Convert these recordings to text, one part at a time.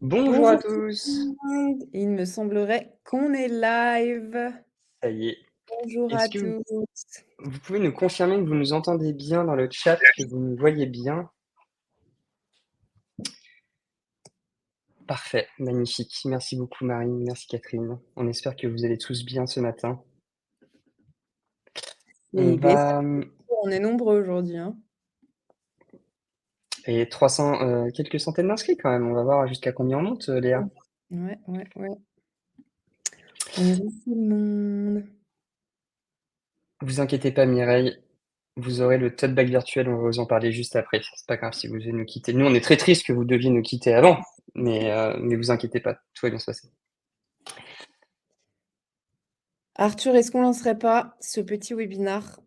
Bonjour à Bonjour tout tous, le monde, il me semblerait qu'on est live. ça y est. Bonjour à Est-ce que vous tous. vous pouvez nous confirmer que vous nous entendez bien dans le chat, que vous nous voyez bien? Parfait, magnifique. Merci beaucoup Marine, merci Catherine. On espère que vous allez tous bien ce matin. On Et beh, ça va, on est nombreux aujourd'hui, hein. et 300, quelques centaines d'inscrits quand même. On va voir jusqu'à combien on monte, Léa. Ouais, ouais, ouais. Bonjour tout le monde. Vous inquiétez pas Mireille, vous aurez le tote bag virtuel, on va vous en parler juste après. C'est pas grave si vous devez nous quitter. Nous, on est très tristes que vous deviez nous quitter avant, mais vous inquiétez pas, tout va bien se passer. Arthur, est-ce qu'on lancerait pas ce petit webinar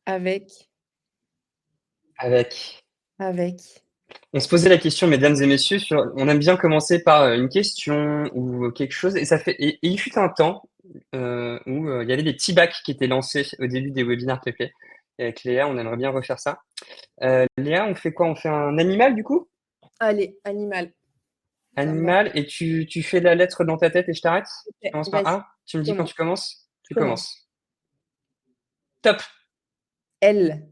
avec Avec avec On se posait la question, mesdames et messieurs, on aime bien commencer par une question ou quelque chose, et il fut un temps où il y avait des petits bacs qui étaient lancés au début des webinaires PP. Et avec Léa, on aimerait bien refaire ça. Léa, on fait quoi? On fait un animal du coup? allez, animal, ça me va. Animal, et tu fais la lettre dans ta tête et je t'arrête? Tu OK, commences par vas-y, A? Tu me dis quand commence, tu commences? je Tu commence. commences. Top! L.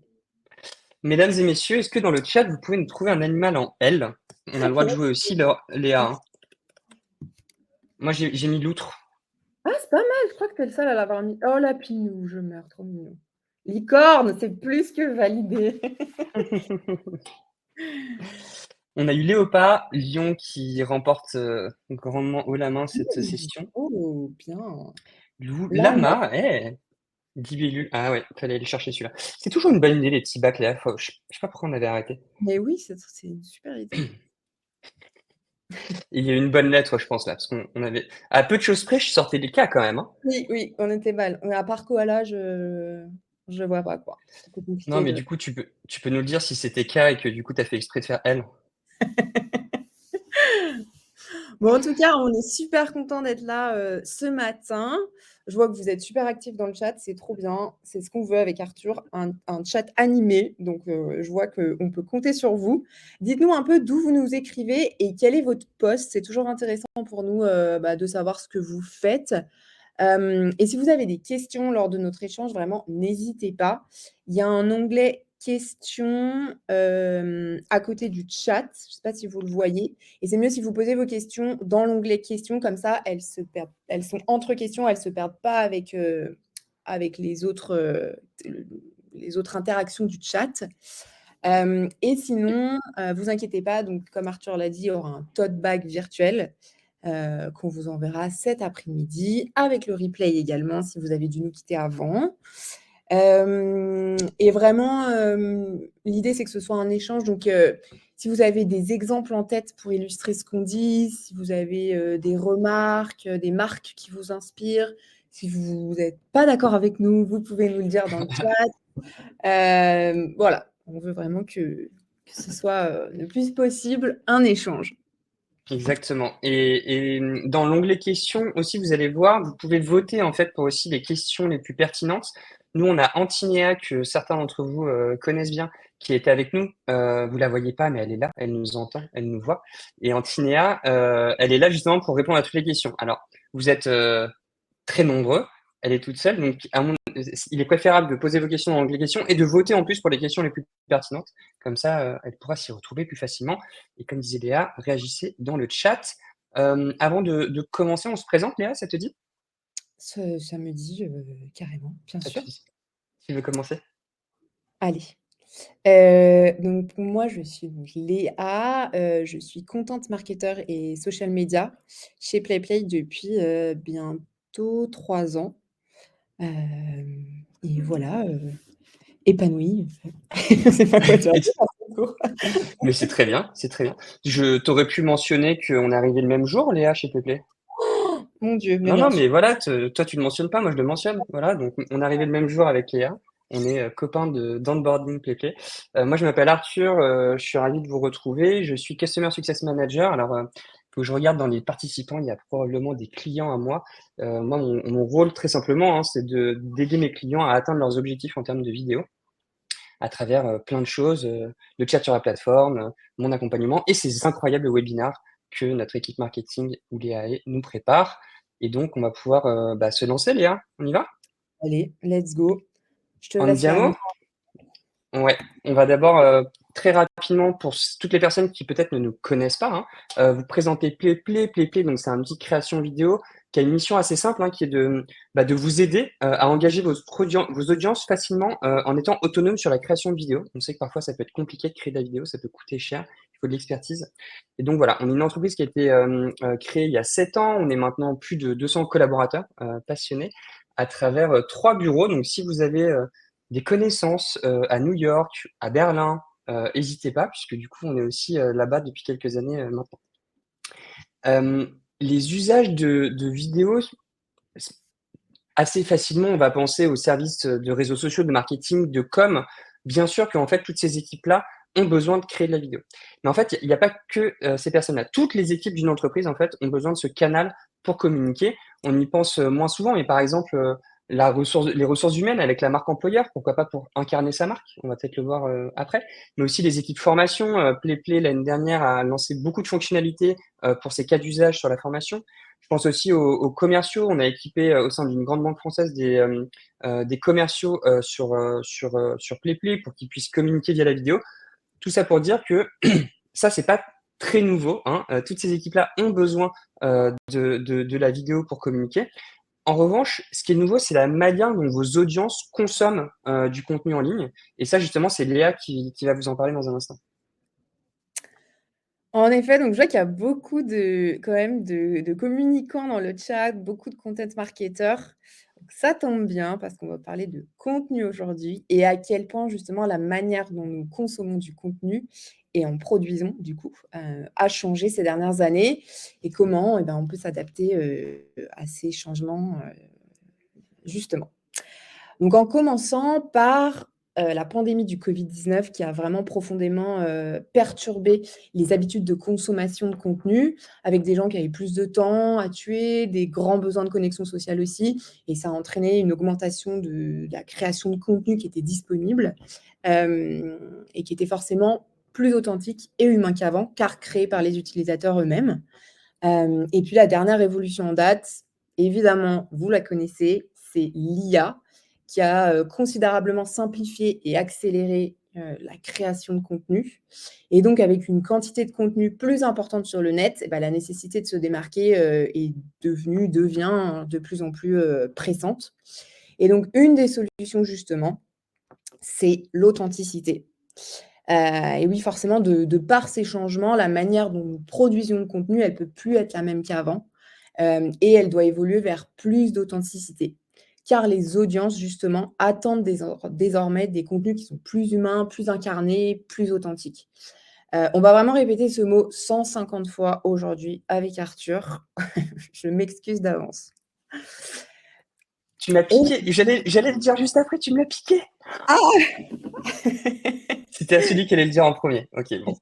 Mesdames et messieurs, est-ce que dans le chat, vous pouvez nous trouver un animal en L? On a le droit de jouer aussi, Léa, hein. Moi, j'ai mis loutre. Ah, c'est pas mal, je crois que tu es le seul à l'avoir mis. Oh la pinou, je meurs, trop mignon. Licorne, c'est plus que validé. On a eu Léopard, Lyon qui remporte grandement haut la main cette session. Oh, bien. Loup, Lama. Lama, Libellule. Ah ouais, fallait aller chercher celui-là. C'est toujours une bonne idée les petits bacs là. Je sais pas pourquoi on avait arrêté. Mais oui, c'est une super idée. Il y a eu une bonne lettre, je pense là, parce qu'on avait à peu de choses près, je sortais des cas quand même, hein. Oui, oui, on était mal. Mais à part koala, je vois pas, quoi. C'était Non, compliqué mais de du coup, tu peux nous le dire si c'était K et que du coup, tu as fait exprès de faire L. bon, en tout cas, on est super content d'être là, ce matin. Je vois que vous êtes super actifs dans le chat, c'est trop bien. C'est ce qu'on veut avec Arthur, un chat animé. Donc, je vois qu'on peut compter sur vous. Dites-nous un peu d'où vous nous écrivez et quel est votre poste. C'est toujours intéressant pour nous, de savoir ce que vous faites. Et si vous avez des questions lors de notre échange, vraiment, n'hésitez pas. Il y a un onglet questions à côté du chat. Je ne sais pas si vous le voyez. Et c'est mieux si vous posez vos questions dans l'onglet questions. Comme ça, elles sont entre questions. Elles ne se perdent pas avec les autres interactions du chat. Et sinon, vous inquiétez pas. Donc, comme Arthur l'a dit, il y aura un tote bag virtuel qu'on vous enverra cet après-midi, avec le replay également, si vous avez dû nous quitter avant. Et vraiment, l'idée, c'est que ce soit un échange. Donc, si vous avez des exemples en tête pour illustrer ce qu'on dit, si vous avez des remarques, des marques qui vous inspirent, si vous n'êtes pas d'accord avec nous, vous pouvez nous le dire dans le chat. Voilà, on veut vraiment que ce soit le plus possible un échange. Exactement. Et dans l'onglet questions aussi, vous allez voir, vous pouvez voter en fait pour aussi les questions les plus pertinentes. Nous, on a Antinéa que certains d'entre vous connaissent bien, qui était avec nous. Vous la voyez pas, mais elle est là, elle nous entend, elle nous voit. Et Antinéa, elle est là justement pour répondre à toutes les questions. Alors, vous êtes très nombreux, elle est toute seule, donc il est préférable de poser vos questions dans l'onglet questions et de voter en plus pour les questions les plus pertinentes. Comme ça, elle pourra s'y retrouver plus facilement. Et comme disait Léa, réagissez dans le chat. Avant de commencer, on se présente, Léa, ça te dit? Ça me dit carrément, bien Ça te sûr. dit? Tu veux commencer? Allez. Donc moi, je suis donc Léa, je suis content marketeur et social media chez PlayPlay depuis, bientôt 3 ans. Et voilà, épanouie. Je sais pas quoi dire d'autre à ce tour. Mais c'est très bien, c'est très bien. Je t'aurais pu mentionner qu'on est arrivé le même jour, Léa, chez Peuplé. Mon Dieu, mais Non, bien non, sûr. mais voilà, toi tu le mentionnes pas, moi je le mentionne. Voilà, donc on est arrivé le même jour avec Léa. On est copains d'onboarding PlayPlay. Moi je m'appelle Arthur, je suis ravi de vous retrouver. Je suis Customer Success Manager. Alors, faut que je regarde dans les participants, il y a probablement des clients à moi. Moi, mon rôle, très simplement, hein, c'est d'aider mes clients à atteindre leurs objectifs en termes de vidéo à travers plein de choses, le chat sur la plateforme, mon accompagnement et ces incroyables webinars que notre équipe marketing ou Léa nous prépare. Et donc, on va pouvoir se lancer, Léa. On y va? Allez, let's go. Je te laisse la main. Andiamo? Ouais, on va d'abord très rapidement pour toutes les personnes qui peut-être ne nous connaissent pas, hein, vous présenter PlayPlay. PlayPlay, donc c'est un outil de création vidéo qui a une mission assez simple, hein, qui est de vous aider à engager vos audiences facilement en étant autonome sur la création de vidéos. On sait que parfois ça peut être compliqué de créer de la vidéo, ça peut coûter cher, il faut de l'expertise. Et donc voilà, on est une entreprise qui a été créée il y a 7 ans. On est maintenant plus de 200 collaborateurs passionnés à travers 3 bureaux. Donc si vous avez des connaissances à New York, à Berlin, n'hésitez pas, puisque du coup, on est aussi là-bas depuis quelques années maintenant. Les usages de vidéos, assez facilement, on va penser aux services de réseaux sociaux, de marketing, de com. Bien sûr qu'en fait, toutes ces équipes-là ont besoin de créer de la vidéo. Mais en fait, il n'y a pas que ces personnes-là. Toutes les équipes d'une entreprise, en fait, ont besoin de ce canal pour communiquer. On y pense moins souvent, mais par exemple, les ressources humaines avec la marque employeur, pourquoi pas pour incarner sa marque, on va peut-être le voir après, mais aussi les équipes formation. PlayPlay, l'année dernière, a lancé beaucoup de fonctionnalités pour ses cas d'usage sur la formation. Je pense aussi aux commerciaux. On a équipé au sein d'une grande banque française des commerciaux sur PlayPlay pour qu'ils puissent communiquer via la vidéo. Tout ça pour dire que ça, c'est pas très nouveau, hein. Toutes ces équipes-là ont besoin de la vidéo pour communiquer. En revanche, ce qui est nouveau, c'est la manière dont vos audiences consomment du contenu en ligne. Et ça, justement, c'est Léa qui va vous en parler dans un instant. En effet, donc je vois qu'il y a beaucoup quand même de communicants dans le chat, beaucoup de content marketeurs. Donc ça tombe bien parce qu'on va parler de contenu aujourd'hui et à quel point justement la manière dont nous consommons du contenu et en produisons du coup a changé ces dernières années et comment on peut s'adapter à ces changements justement. Donc en commençant par la pandémie du Covid-19 qui a vraiment profondément perturbé les habitudes de consommation de contenu, avec des gens qui avaient plus de temps à tuer, des grands besoins de connexion sociale aussi, et ça a entraîné une augmentation de la création de contenu qui était disponible et qui était forcément plus authentique et humain qu'avant, car créé par les utilisateurs eux-mêmes. Et puis la dernière évolution en date, évidemment, vous la connaissez, c'est l'IA qui a considérablement simplifié et accéléré la création de contenu. Et donc, avec une quantité de contenu plus importante sur le net, la nécessité de se démarquer devient de plus en plus pressante. Et donc, une des solutions, justement, c'est l'authenticité. Et oui, forcément, de par ces changements, la manière dont nous produisions le contenu, elle ne peut plus être la même qu'avant. Et elle doit évoluer vers plus d'authenticité. Car les audiences, justement, attendent désormais des contenus qui sont plus humains, plus incarnés, plus authentiques. On va vraiment répéter ce mot 150 fois aujourd'hui avec Arthur. Je m'excuse d'avance. Tu m'as piqué. J'allais le dire juste après, tu me l'as piqué. Ah C'était à celui qui allait le dire en premier. Ok, bon.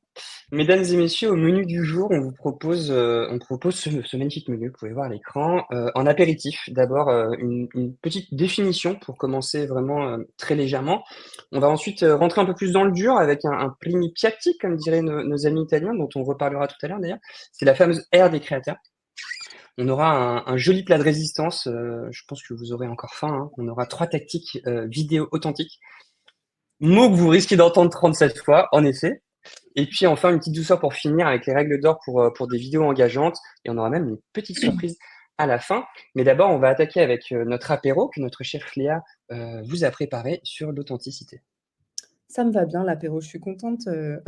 Mesdames et messieurs, au menu du jour, on propose ce magnifique menu, vous pouvez voir à l'écran. En apéritif, d'abord une petite définition pour commencer vraiment très légèrement. On va ensuite rentrer un peu plus dans le dur avec un primi piatti, comme diraient nos amis italiens, dont on reparlera tout à l'heure d'ailleurs. C'est la fameuse ère des créateurs. On aura un joli plat de résistance, je pense que vous aurez encore faim, hein. On aura 3 tactiques vidéo authentiques. Mot que vous risquez d'entendre 37 fois, en effet. Et puis enfin, une petite douceur pour finir avec les règles d'or pour des vidéos engageantes. Et on aura même une petite surprise à la fin. Mais d'abord, on va attaquer avec notre apéro que notre chef Léa vous a préparé sur l'authenticité. Ça me va bien l'apéro, je suis contente, je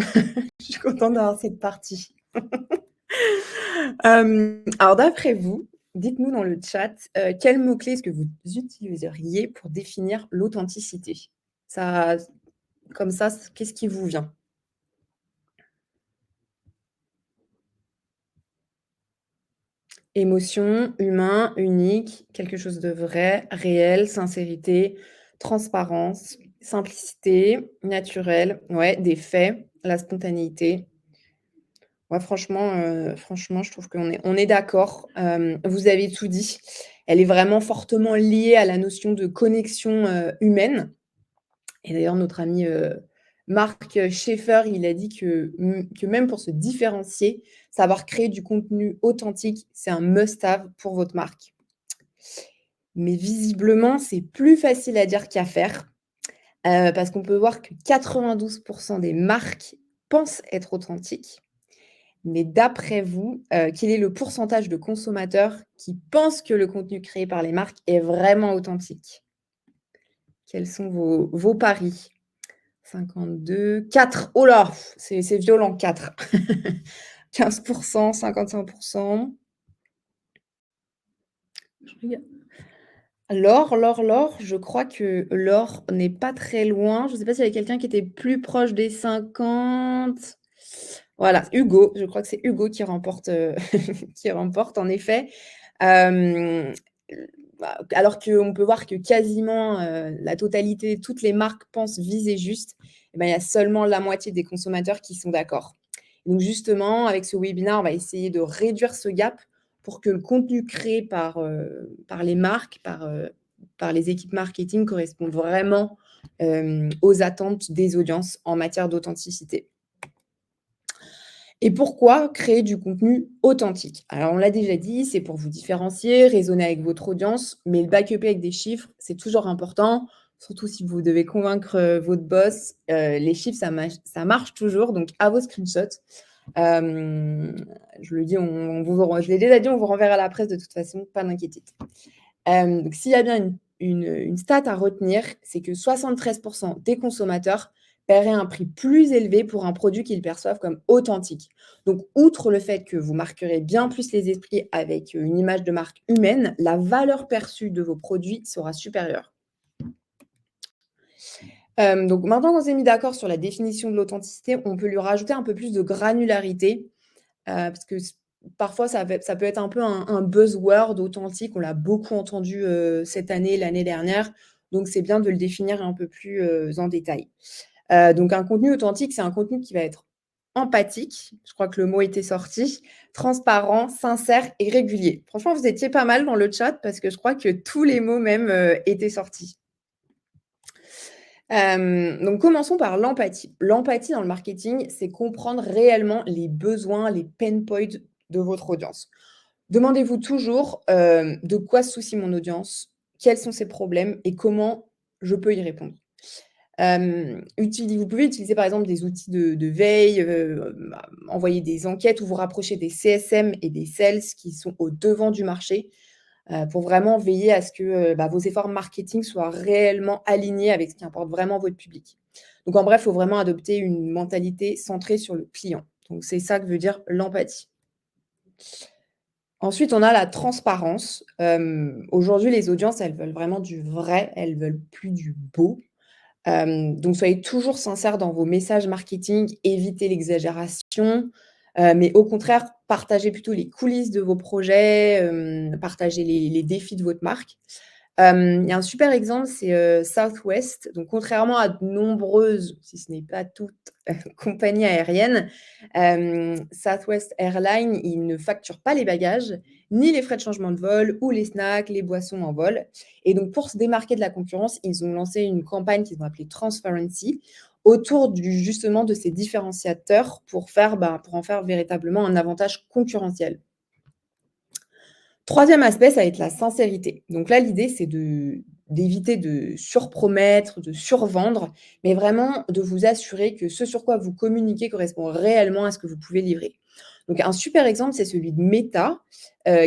suis contente d'avoir cette partie. Alors d'après vous, dites-nous dans le chat, quels mots-clés est-ce que vous utiliseriez pour définir l'authenticité? Ça, comme ça, qu'est-ce qui vous vient? Émotion, humain, unique, quelque chose de vrai, réel, sincérité, transparence, simplicité, naturel, ouais, des faits, la spontanéité. Ouais, franchement, je trouve on est d'accord. Vous avez tout dit. Elle est vraiment fortement liée à la notion de connexion, humaine et d'ailleurs notre ami, Marc Schaeffer, il a dit que même pour se différencier, savoir créer du contenu authentique, c'est un must-have pour votre marque. Mais visiblement, c'est plus facile à dire qu'à faire, parce qu'on peut voir que 92 des marques pensent être authentiques. Mais d'après vous, quel est le pourcentage de consommateurs qui pensent que le contenu créé par les marques est vraiment authentique? Quels sont vos paris? 52, 4. Oh là! C'est violent, 4. 15 55 Je regarde. L'or, je crois que l'or n'est pas très loin. Je ne sais pas s'il y avait quelqu'un qui était plus proche des 50. Voilà, Hugo, je crois que c'est Hugo qui remporte, qui remporte en effet. Hem, alors qu'on peut voir que quasiment, la totalité, toutes les marques pensent viser juste, et ben, il y a seulement la moitié des consommateurs qui sont d'accord. Donc justement, avec ce webinaire, on va essayer de réduire ce gap pour que le contenu créé par les marques, par les équipes marketing corresponde vraiment, aux attentes des audiences en matière d'authenticité. Et pourquoi créer du contenu authentique? Alors, on l'a déjà dit, c'est pour vous différencier, raisonner avec votre audience, mais le back-upper avec des chiffres, c'est toujours important, surtout si vous devez convaincre votre boss. Les chiffres, ça marche toujours, donc à vos screenshots. Je le dis, je l'ai déjà dit, on vous renverra à la presse de toute façon, pas d'inquiétude. Donc, s'il y a bien une stat à retenir, c'est que 73 des consommateurs paieraient un prix plus élevé pour un produit qu'ils perçoivent comme authentique. Donc, outre le fait que vous marquerez bien plus les esprits avec une image de marque humaine, la valeur perçue de vos produits sera supérieure. Donc, maintenant qu'on s'est mis d'accord sur la définition de l'authenticité, on peut lui rajouter un peu plus de granularité, parce que parfois ça peut être un peu un buzzword authentique. On l'a beaucoup entendu cette année, l'année dernière, donc c'est bien de le définir un peu plus en détail. Donc un contenu authentique, c'est un contenu qui va être empathique, je crois que le mot était sorti, transparent, sincère et régulier. Franchement, vous étiez pas mal dans le chat parce que je crois que tous les mots même étaient sortis. Donc commençons par l'empathie. L'empathie dans le marketing, c'est comprendre réellement les besoins, les pain points de votre audience. Demandez-vous toujours, de quoi se soucie mon audience? Quels sont ses problèmes et comment je peux y répondre? Vous pouvez utiliser par exemple des outils de veille, envoyer des enquêtes ou vous rapprocher des CSM et des sales qui sont au devant du marché, pour vraiment veiller à ce que, vos efforts marketing soient réellement alignés avec ce qui importe vraiment votre public. Donc en bref, il faut vraiment adopter une mentalité centrée sur le client. Donc c'est ça que veut dire l'empathie. Ensuite, on a la transparence. Aujourd'hui, les audiences, elles veulent vraiment du vrai, elles veulent plus du beau. Donc soyez toujours sincères dans vos messages marketing, évitez l'exagération, mais au contraire, partagez plutôt les coulisses de vos projets, partagez les défis de votre marque. Il y a un super exemple, c'est, Southwest. Donc contrairement à de nombreuses, si ce n'est pas toutes, compagnies aériennes, Southwest Airlines, ils ne facturent pas les bagages, ni les frais de changement de vol ou les snacks, les boissons en vol. Et donc pour se démarquer de la concurrence, ils ont lancé une campagne qu'ils ont appelée Transparency autour justement de ces différenciateurs pour en faire véritablement un avantage concurrentiel. Troisième aspect, ça va être la sincérité. Donc là, l'idée, c'est d'éviter de surpromettre, de survendre, mais vraiment de vous assurer que ce sur quoi vous communiquez correspond réellement à ce que vous pouvez livrer. Donc un super exemple, c'est celui de Meta,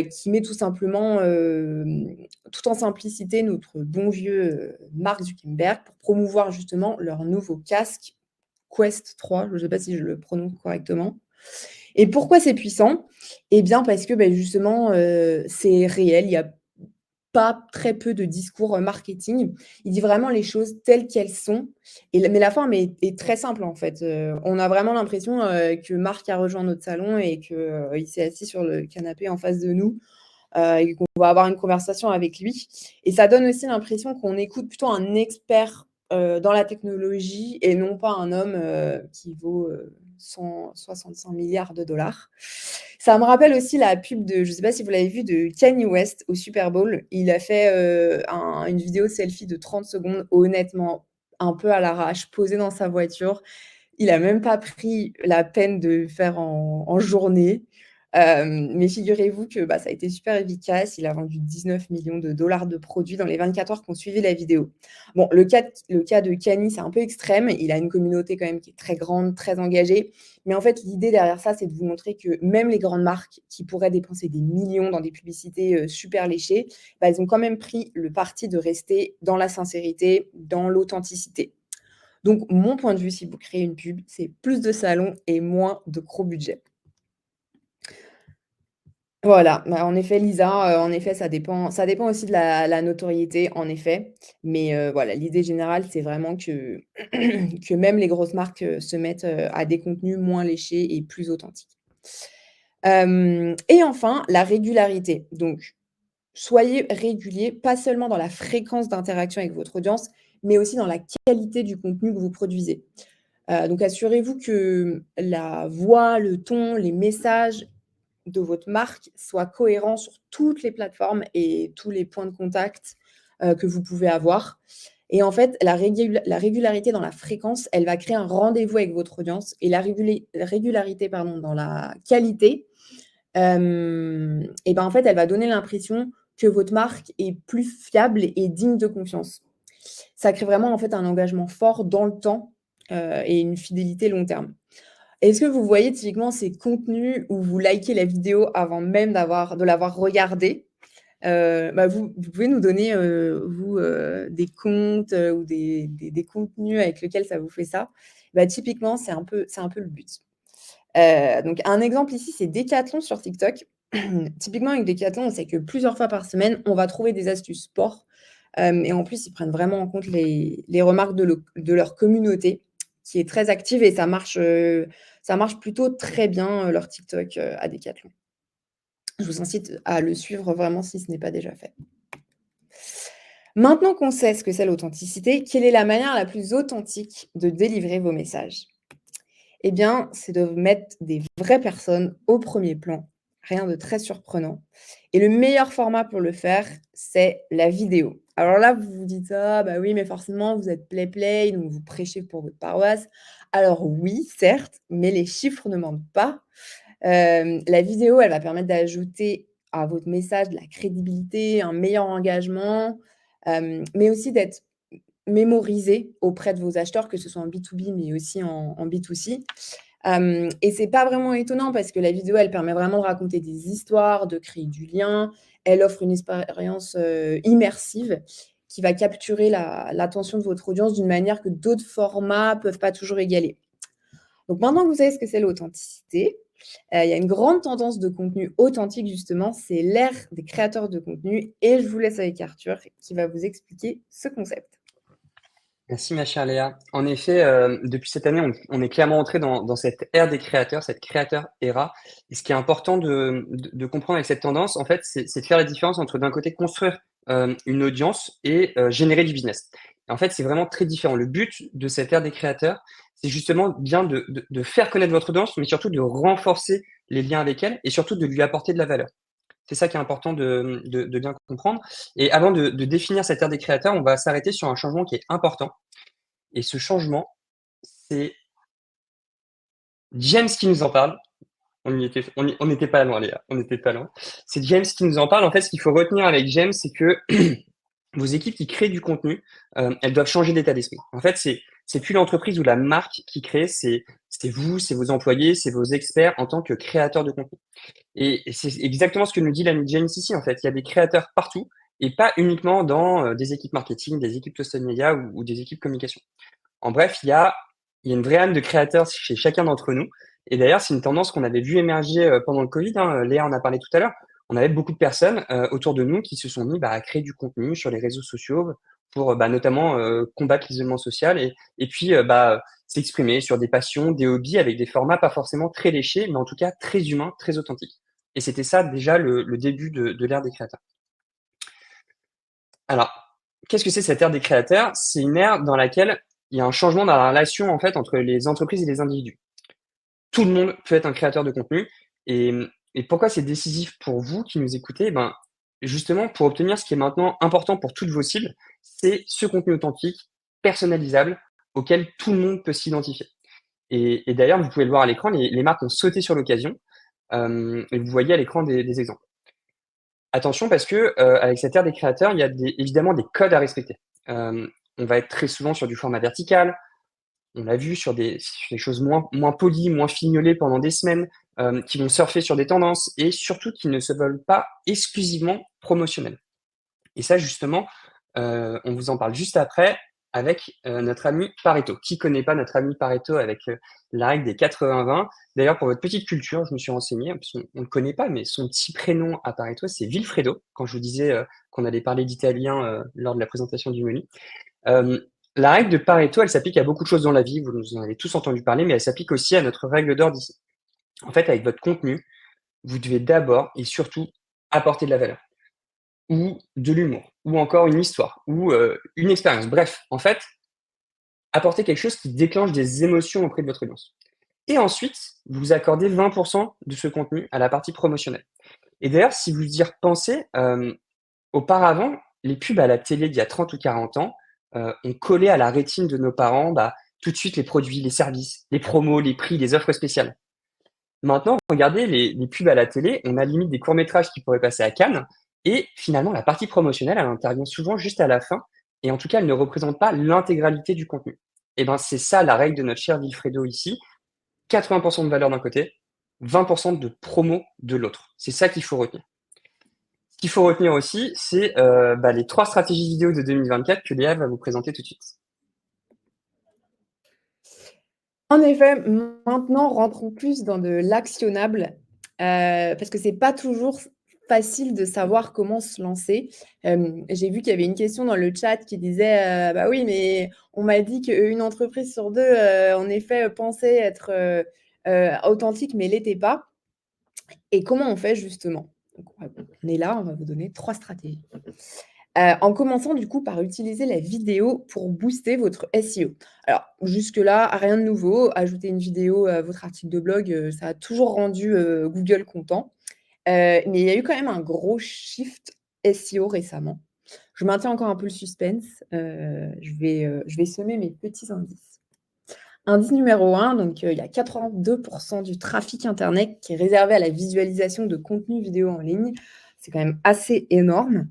qui met tout simplement, tout en simplicité, notre bon vieux, Mark Zuckerberg pour promouvoir justement leur nouveau casque Quest 3, je ne sais pas si je le prononce correctement. Et pourquoi c'est puissant? Eh bien, parce que, justement, c'est réel. Il y a pas très peu de discours, marketing. Il dit vraiment les choses telles qu'elles sont mais la forme est très simple, en fait. On a vraiment l'impression, que Marc a rejoint notre salon et que, il s'est assis sur le canapé en face de nous, et qu'on va avoir une conversation avec lui et ça donne aussi l'impression qu'on écoute plutôt un expert, dans la technologie et non pas un homme, qui vaut, 165 milliards de dollars. Ça me rappelle aussi la pub je ne sais pas si vous l'avez vu, de Kanye West au Super Bowl. Il a fait, une vidéo selfie de 30 secondes. Honnêtement, un peu à l'arrache, posé dans sa voiture. Il a même pas pris la peine de le faire en journée. Mais figurez-vous que, bah, ça a été super efficace. Il a vendu 19 millions de dollars de produits dans les 24 heures qui ont suivi la vidéo. Bon, le cas de Kanye, c'est un peu extrême. Il a une communauté quand même qui est très grande, très engagée. Mais en fait, l'idée derrière ça, c'est de vous montrer que même les grandes marques qui pourraient dépenser des millions dans des publicités, super léchées, bah, elles ont quand même pris le parti de rester dans la sincérité, dans l'authenticité. Donc mon point de vue, si vous créez une pub, c'est plus de salons et moins de gros budgets. Voilà, bah, en effet, Lisa, en effet, ça dépend aussi de la notoriété, en effet. Mais voilà, l'idée générale, c'est vraiment que que même les grosses marques, se mettent, à des contenus moins léchés et plus authentiques. Et enfin, la régularité. Donc soyez régulier, pas seulement dans la fréquence d'interaction avec votre audience, mais aussi dans la qualité du contenu que vous produisez. Donc assurez-vous que la voix, le ton, les messages de votre marque soient cohérents sur toutes les plateformes et tous les points de contact, que vous pouvez avoir. Et en fait, la régularité dans la fréquence, elle va créer un rendez-vous avec votre audience et la régularité, pardon, dans la qualité, et ben, en fait, elle va donner l'impression que votre marque est plus fiable et digne de confiance. Ça crée vraiment, en fait, un engagement fort dans le temps, et une fidélité long terme. Est-ce que vous voyez typiquement ces contenus où vous likez la vidéo avant même de l'avoir regardée? Bah, vous pouvez nous donner, des comptes, ou des contenus avec lesquels ça vous fait ça? Bah, typiquement, c'est un peu le but. Donc un exemple ici, c'est Decathlon sur TikTok. Typiquement avec Decathlon, on sait que plusieurs fois par semaine, on va trouver des astuces sport, et en plus, ils prennent vraiment en compte les remarques de leur communauté qui est très active et ça marche plutôt très bien, leur TikTok, à Decathlon. Je vous incite à le suivre vraiment si ce n'est pas déjà fait. Maintenant qu'on sait ce que c'est l'authenticité, quelle est la manière la plus authentique de délivrer vos messages? Eh bien, c'est de mettre des vraies personnes au premier plan, rien de très surprenant. Et le meilleur format pour le faire, c'est la vidéo. Alors là, vous vous dites: «Ah bah oui, mais forcément vous êtes play, donc vous prêchez pour votre paroisse». Alors oui, certes, mais les chiffres ne mentent pas. La vidéo, elle va permettre d'ajouter à votre message de la crédibilité, un meilleur engagement, mais aussi d'être mémorisé auprès de vos acheteurs, que ce soit en B2B, mais aussi en B2C. Et c'est pas vraiment étonnant parce que la vidéo, elle permet vraiment de raconter des histoires, de créer du lien. Elle offre une expérience, immersive qui va capturer l'attention de votre audience d'une manière que d'autres formats peuvent pas toujours égaler. Donc maintenant que vous savez ce que c'est l'authenticité, il y a une grande tendance de contenu authentique justement, c'est l'ère des créateurs de contenu et je vous laisse avec Arthur qui va vous expliquer ce concept. Merci ma chère Léa. En effet, depuis cette année, on est clairement entré dans cette ère des créateurs, cette créateur era. Et ce qui est important de comprendre avec cette tendance, en fait, c'est de faire la différence entre d'un côté construire une audience et générer du business. Et en fait, c'est vraiment très différent. Le but de cette ère des créateurs, c'est justement bien de faire connaître votre audience, mais surtout de renforcer les liens avec elle et surtout de lui apporter de la valeur. C'est ça qui est important de bien comprendre. Et avant de définir cette ère des créateurs, on va s'arrêter sur un changement qui est important. Et ce changement, c'est James qui nous en parle. On n'était pas loin, Léa. On n'était pas loin. C'est James qui nous en parle. En fait, ce qu'il faut retenir avec James, c'est que vos équipes qui créent du contenu, elles doivent changer d'état d'esprit. En fait, c'est plus l'entreprise ou la marque qui crée, c'est vous, c'est vos employés, c'est vos experts en tant que créateurs de contenu. Et c'est exactement ce que nous dit l'ami James ici, en fait. Il y a des créateurs partout et pas uniquement dans des équipes marketing, des équipes social media ou des équipes communication. En bref, il y a une vraie âme de créateur chez chacun d'entre nous. Et d'ailleurs, c'est une tendance qu'on avait vu émerger pendant le Covid, hein. Léa en a parlé tout à l'heure. On avait beaucoup de personnes autour de nous qui se sont mis à créer du contenu sur les réseaux sociaux pour notamment combattre l'isolement social et puis s'exprimer sur des passions, des hobbies avec des formats pas forcément très léchés, mais en tout cas très humains, très authentiques. Et c'était ça déjà le début de l'ère des créateurs. Alors, qu'est-ce que c'est cette ère des créateurs? C'est une ère dans laquelle il y a un changement dans la relation en fait entre les entreprises et les individus. Tout le monde peut être un créateur de contenu et et pourquoi c'est décisif pour vous qui nous écoutez? Ben, justement pour obtenir ce qui est maintenant important pour toutes vos cibles, c'est ce contenu authentique personnalisables auxquels tout le monde peut s'identifier. Et d'ailleurs, vous pouvez le voir à l'écran, les marques ont sauté sur l'occasion, et vous voyez à l'écran des exemples. Attention parce que, avec cette ère des créateurs, il y a évidemment des codes à respecter. On va être très souvent sur du format vertical, on l'a vu sur des choses moins polies, moins fignolées pendant des semaines, qui vont surfer sur des tendances et surtout qui ne se veulent pas exclusivement promotionnelles. Et ça justement, on vous en parle juste après avec, notre ami Pareto. Qui connaît pas notre ami Pareto avec, la règle des 80-20? D'ailleurs, pour votre petite culture, je me suis renseigné, parce qu'on ne le connaît pas, mais son petit prénom à Pareto, c'est Vilfredo. Quand je vous disais, qu'on allait parler d'italien, lors de la présentation du menu. La règle de Pareto, elle s'applique à beaucoup de choses dans la vie, vous en avez tous entendu parler, mais elle s'applique aussi à notre règle d'or d'ici. En fait, avec votre contenu, vous devez d'abord et surtout apporter de la valeur ou de l'humour ou encore une histoire ou, une expérience. Bref, en fait, apporter quelque chose qui déclenche des émotions auprès de votre audience. Et ensuite, vous accordez 20 de ce contenu à la partie promotionnelle. Et d'ailleurs, si vous y repensez, auparavant, les pubs à la télé d'il y a 30 ou 40 ans, ont collé à la rétine de nos parents, tout de suite les produits, les services, les promos, les prix, les offres spéciales. Maintenant, regardez les pubs à la télé, on a limite des courts-métrages qui pourraient passer à Cannes et finalement la partie promotionnelle, elle intervient souvent juste à la fin et en tout cas, elle ne représente pas l'intégralité du contenu. Et ben, c'est ça la règle de notre cher Vilfredo ici, 80 de valeur d'un côté, 20 de promo de l'autre. C'est ça qu'il faut retenir. Ce qu'il faut retenir aussi, c'est, les 3 stratégies vidéo de 2024 que Léa va vous présenter tout de suite. En effet, maintenant, rentrons plus dans de l'actionnable, parce que c'est pas toujours facile de savoir comment se lancer. J'ai vu qu'il y avait une question dans le chat qui disait, «Bah oui, mais on m'a dit qu'une entreprise sur 2, en effet, pensait être, authentique, mais l'était pas». Et comment on fait justement? Donc on est là, on va vous donner 3 stratégies. En commençant du coup par utiliser la vidéo pour booster votre SEO. Alors jusque-là, rien de nouveau, ajouter une vidéo à votre article de blog, ça a toujours rendu, Google content. Mais il y a eu quand même un gros shift SEO récemment. Je maintiens encore un peu le suspense, je vais semer mes petits indices. Indice numéro 1, donc il y a 82 du trafic internet qui est réservé à la visualisation de contenu vidéo en ligne. C'est quand même assez énorme.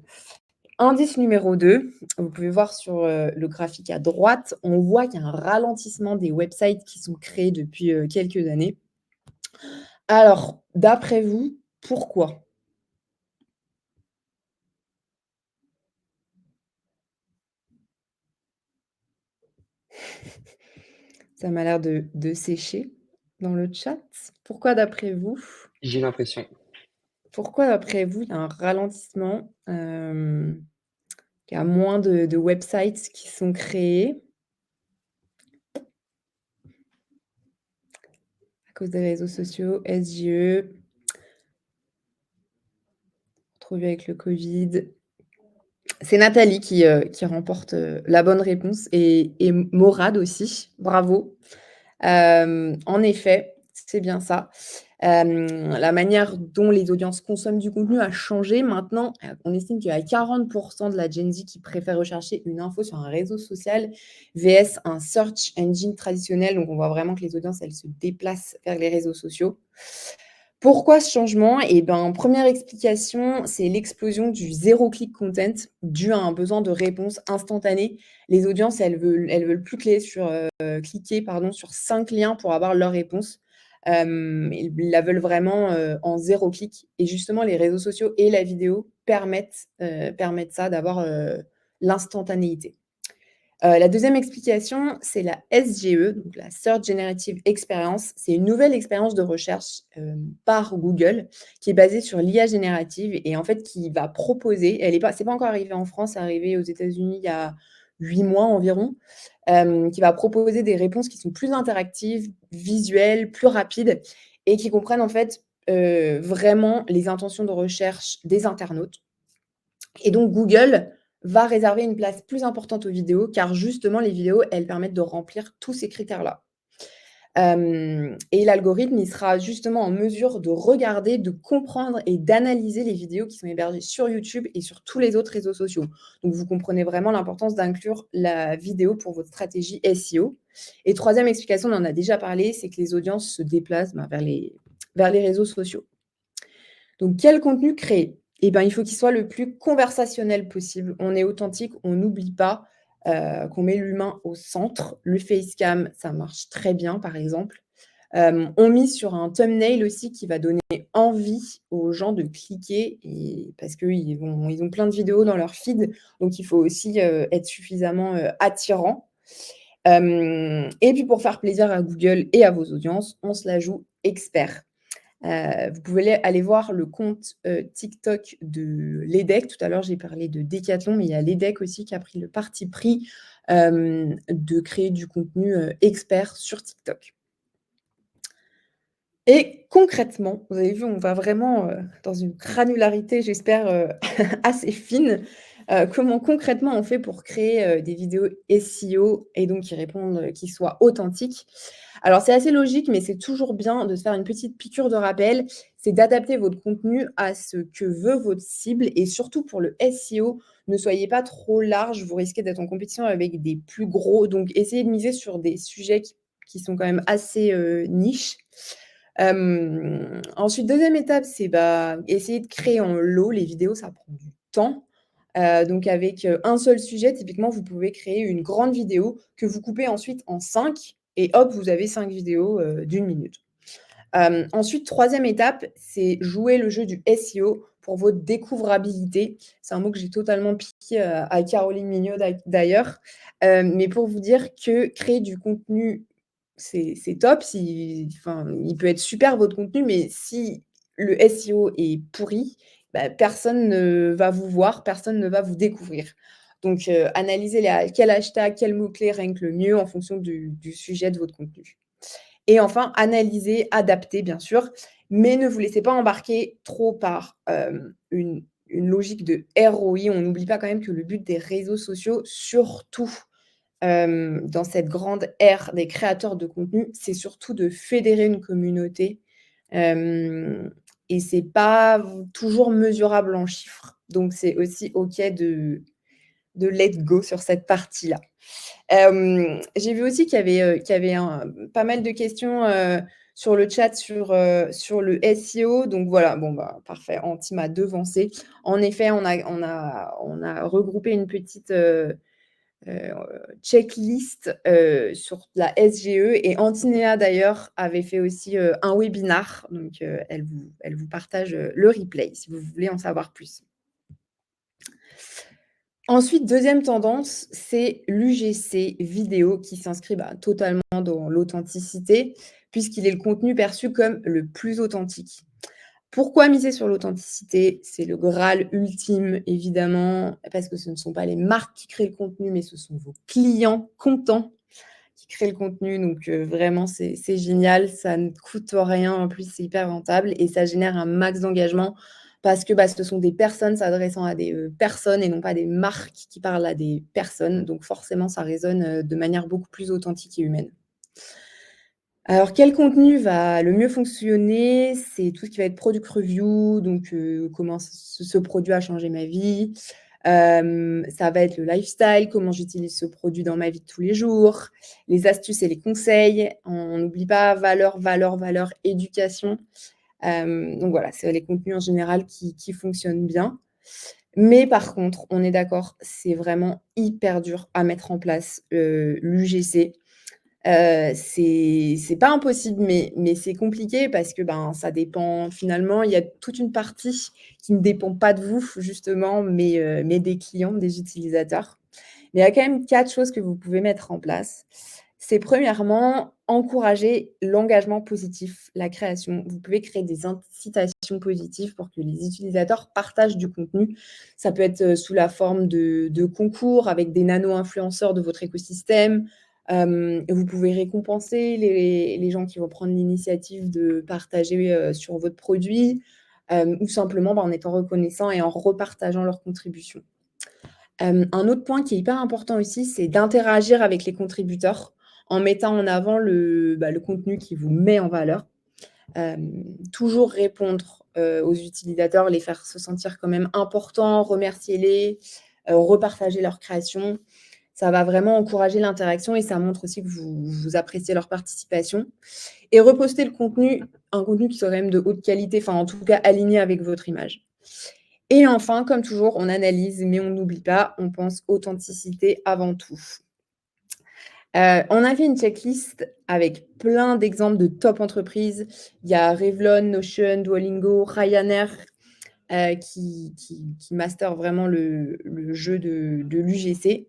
Indice numéro 2, vous pouvez voir sur, le graphique à droite, on voit qu'il y a un ralentissement des websites qui sont créés depuis, quelques années. Alors, d'après vous, pourquoi? Ça m'a l'air de sécher dans le chat. Pourquoi d'après vous? J'ai l'impression. Pourquoi d'après vous, il y a un ralentissement, qu'il y a moins de websites qui sont créés? À cause des réseaux sociaux, SGE, retrouvé avec le covid. C'est Nathalie qui remporte, la bonne réponse et Morad aussi, bravo. En effet, c'est bien ça. La manière dont les audiences consomment du contenu a changé. Maintenant, on estime qu'il y a 40 de la Gen Z qui préfère rechercher une info sur un réseau social vs un search engine traditionnel. Donc on voit vraiment que les audiences, elles se déplacent vers les réseaux sociaux. Pourquoi ce changement? Eh ben, première explication, c'est l'explosion du zéro click content dû à un besoin de réponse instantanée. Les audiences, elles veulent plus cliquer pardon, sur 5 liens pour avoir leur réponse. Ils la veulent vraiment, en zéro clic et justement les réseaux sociaux et la vidéo permettent ça, d'avoir, l'instantanéité. La deuxième explication, c'est la SGE, donc la Search Generative Experience. C'est une nouvelle expérience de recherche, par Google qui est basée sur l'IA générative et en fait qui va proposer c'est pas encore arrivé en France, c'est arrivé aux États-Unis il y a 8 mois environ, qui va proposer des réponses qui sont plus interactives, visuelles, plus rapides et qui comprennent en fait, vraiment les intentions de recherche des internautes. Et donc Google va réserver une place plus importante aux vidéos car justement les vidéos, elles permettent de remplir tous ces critères-là. Et l'algorithme, il sera justement en mesure de regarder, de comprendre et d'analyser les vidéos qui sont hébergées sur YouTube et sur tous les autres réseaux sociaux. Donc, vous comprenez vraiment l'importance d'inclure la vidéo pour votre stratégie SEO. Et troisième explication, on en a déjà parlé, c'est que les audiences se déplacent vers les réseaux sociaux. Donc, quel contenu créer? Eh ben, il faut qu'il soit le plus conversationnel possible. On est authentique, on n'oublie pas qu'on met l'humain au centre. Le facecam, ça marche très bien, par exemple. On mise sur un thumbnail aussi qui va donner envie aux gens de cliquer parce qu'ils ont plein de vidéos dans leur feed, donc il faut aussi être suffisamment attirant. Et puis pour faire plaisir à Google et à vos audiences, on se la joue expert. Vous pouvez aller voir le compte TikTok de l'EDEC. Tout à l'heure, j'ai parlé de Decathlon, mais il y a l'EDEC aussi qui a pris le parti pris de créer du contenu expert sur TikTok. Et concrètement, vous avez vu, on va vraiment dans une granularité, j'espère, assez fine. Comment concrètement on fait pour créer des vidéos SEO et donc qui répondent, qui soient authentiques? Alors c'est assez logique, mais c'est toujours bien de se faire une petite piqûre de rappel. C'est d'adapter votre contenu à ce que veut votre cible et surtout pour le SEO, ne soyez pas trop large, vous risquez d'être en compétition avec des plus gros. Donc essayez de miser sur des sujets qui sont quand même assez niches. Ensuite, deuxième étape, c'est essayer de créer en lot. Les vidéos, ça prend du temps. Donc avec un seul sujet, typiquement, vous pouvez créer une grande vidéo que vous coupez ensuite en 5 et hop, vous avez 5 vidéos d'1 minute. Ensuite, troisième étape, c'est jouer le jeu du SEO pour votre découvrabilité. C'est un mot que j'ai totalement piqué à Caroline Mignot d'ailleurs. Mais pour vous dire que créer du contenu, c'est top. Il peut être super votre contenu, mais si le SEO est pourri, personne ne va vous voir, personne ne va vous découvrir. Donc, analysez quel hashtag, quel mot-clé rank le mieux en fonction du sujet de votre contenu. Et enfin, analyser, adapter, bien sûr, mais ne vous laissez pas embarquer trop par une logique de ROI. On n'oublie pas quand même que le but des réseaux sociaux, surtout dans cette grande ère des créateurs de contenu, c'est surtout de fédérer une communauté. Et c'est pas toujours mesurable en chiffres. Donc, c'est aussi OK de let go sur cette partie-là. J'ai vu aussi qu'il y avait pas mal de questions sur le chat sur le SEO. Donc voilà, bon, parfait, Anti m'a devancé. En effet, on a regroupé une petite checklist sur la SGE et Antinéa d'ailleurs avait fait aussi un webinar. Donc elle vous partage le replay si vous voulez en savoir plus. Ensuite, deuxième tendance, c'est l'UGC vidéo qui s'inscrit totalement dans l'authenticité puisqu'il est le contenu perçu comme le plus authentique. Pourquoi miser sur l'authenticité? C'est le Graal ultime, évidemment, parce que ce ne sont pas les marques qui créent le contenu, mais ce sont vos clients contents qui créent le contenu. Donc, vraiment, c'est génial. Ça ne coûte rien. En plus, c'est hyper rentable et ça génère un max d'engagement parce que ce sont des personnes s'adressant à des personnes et non pas des marques qui parlent à des personnes. Donc, forcément, ça résonne de manière beaucoup plus authentique et humaine. Alors, quel contenu va le mieux fonctionner? C'est tout ce qui va être product review, donc comment ce produit a changé ma vie. Ça va être le lifestyle, comment j'utilise ce produit dans ma vie de tous les jours, les astuces et les conseils. On n'oublie pas valeur, valeur, valeur, éducation. Donc voilà, c'est les contenus en général qui fonctionnent bien. Mais par contre, on est d'accord, c'est vraiment hyper dur à mettre en place l'UGC. C'est pas impossible, mais c'est compliqué parce que, ça dépend finalement, il y a toute une partie qui ne dépend pas de vous justement, mais des clients, des utilisateurs. Mais il y a quand même 4 choses que vous pouvez mettre en place. C'est premièrement, encourager l'engagement positif, la création. Vous pouvez créer des incitations positives pour que les utilisateurs partagent du contenu. Ça peut être, sous la forme de concours avec des nano-influenceurs de votre écosystème. Vous pouvez récompenser les gens qui vont prendre l'initiative de partager sur votre produit, ou simplement en étant reconnaissant et en repartageant leurs contributions. Un autre point qui est hyper important aussi, c'est d'interagir avec les contributeurs en mettant en avant le contenu qui vous met en valeur. Toujours répondre, aux utilisateurs, les faire se sentir quand même importants, remercier-les, repartager leur création. Ça va vraiment encourager l'interaction et ça montre aussi que vous appréciez leur participation et reposter un contenu qui soit quand même de haute qualité, enfin, en tout cas, aligné avec votre image. Et enfin, comme toujours, on analyse, mais on n'oublie pas, on pense authenticité avant tout. On a fait une checklist avec plein d'exemples de top entreprises. Il y a Revlon, Notion, Duolingo, Ryanair, qui master vraiment le jeu de l'UGC.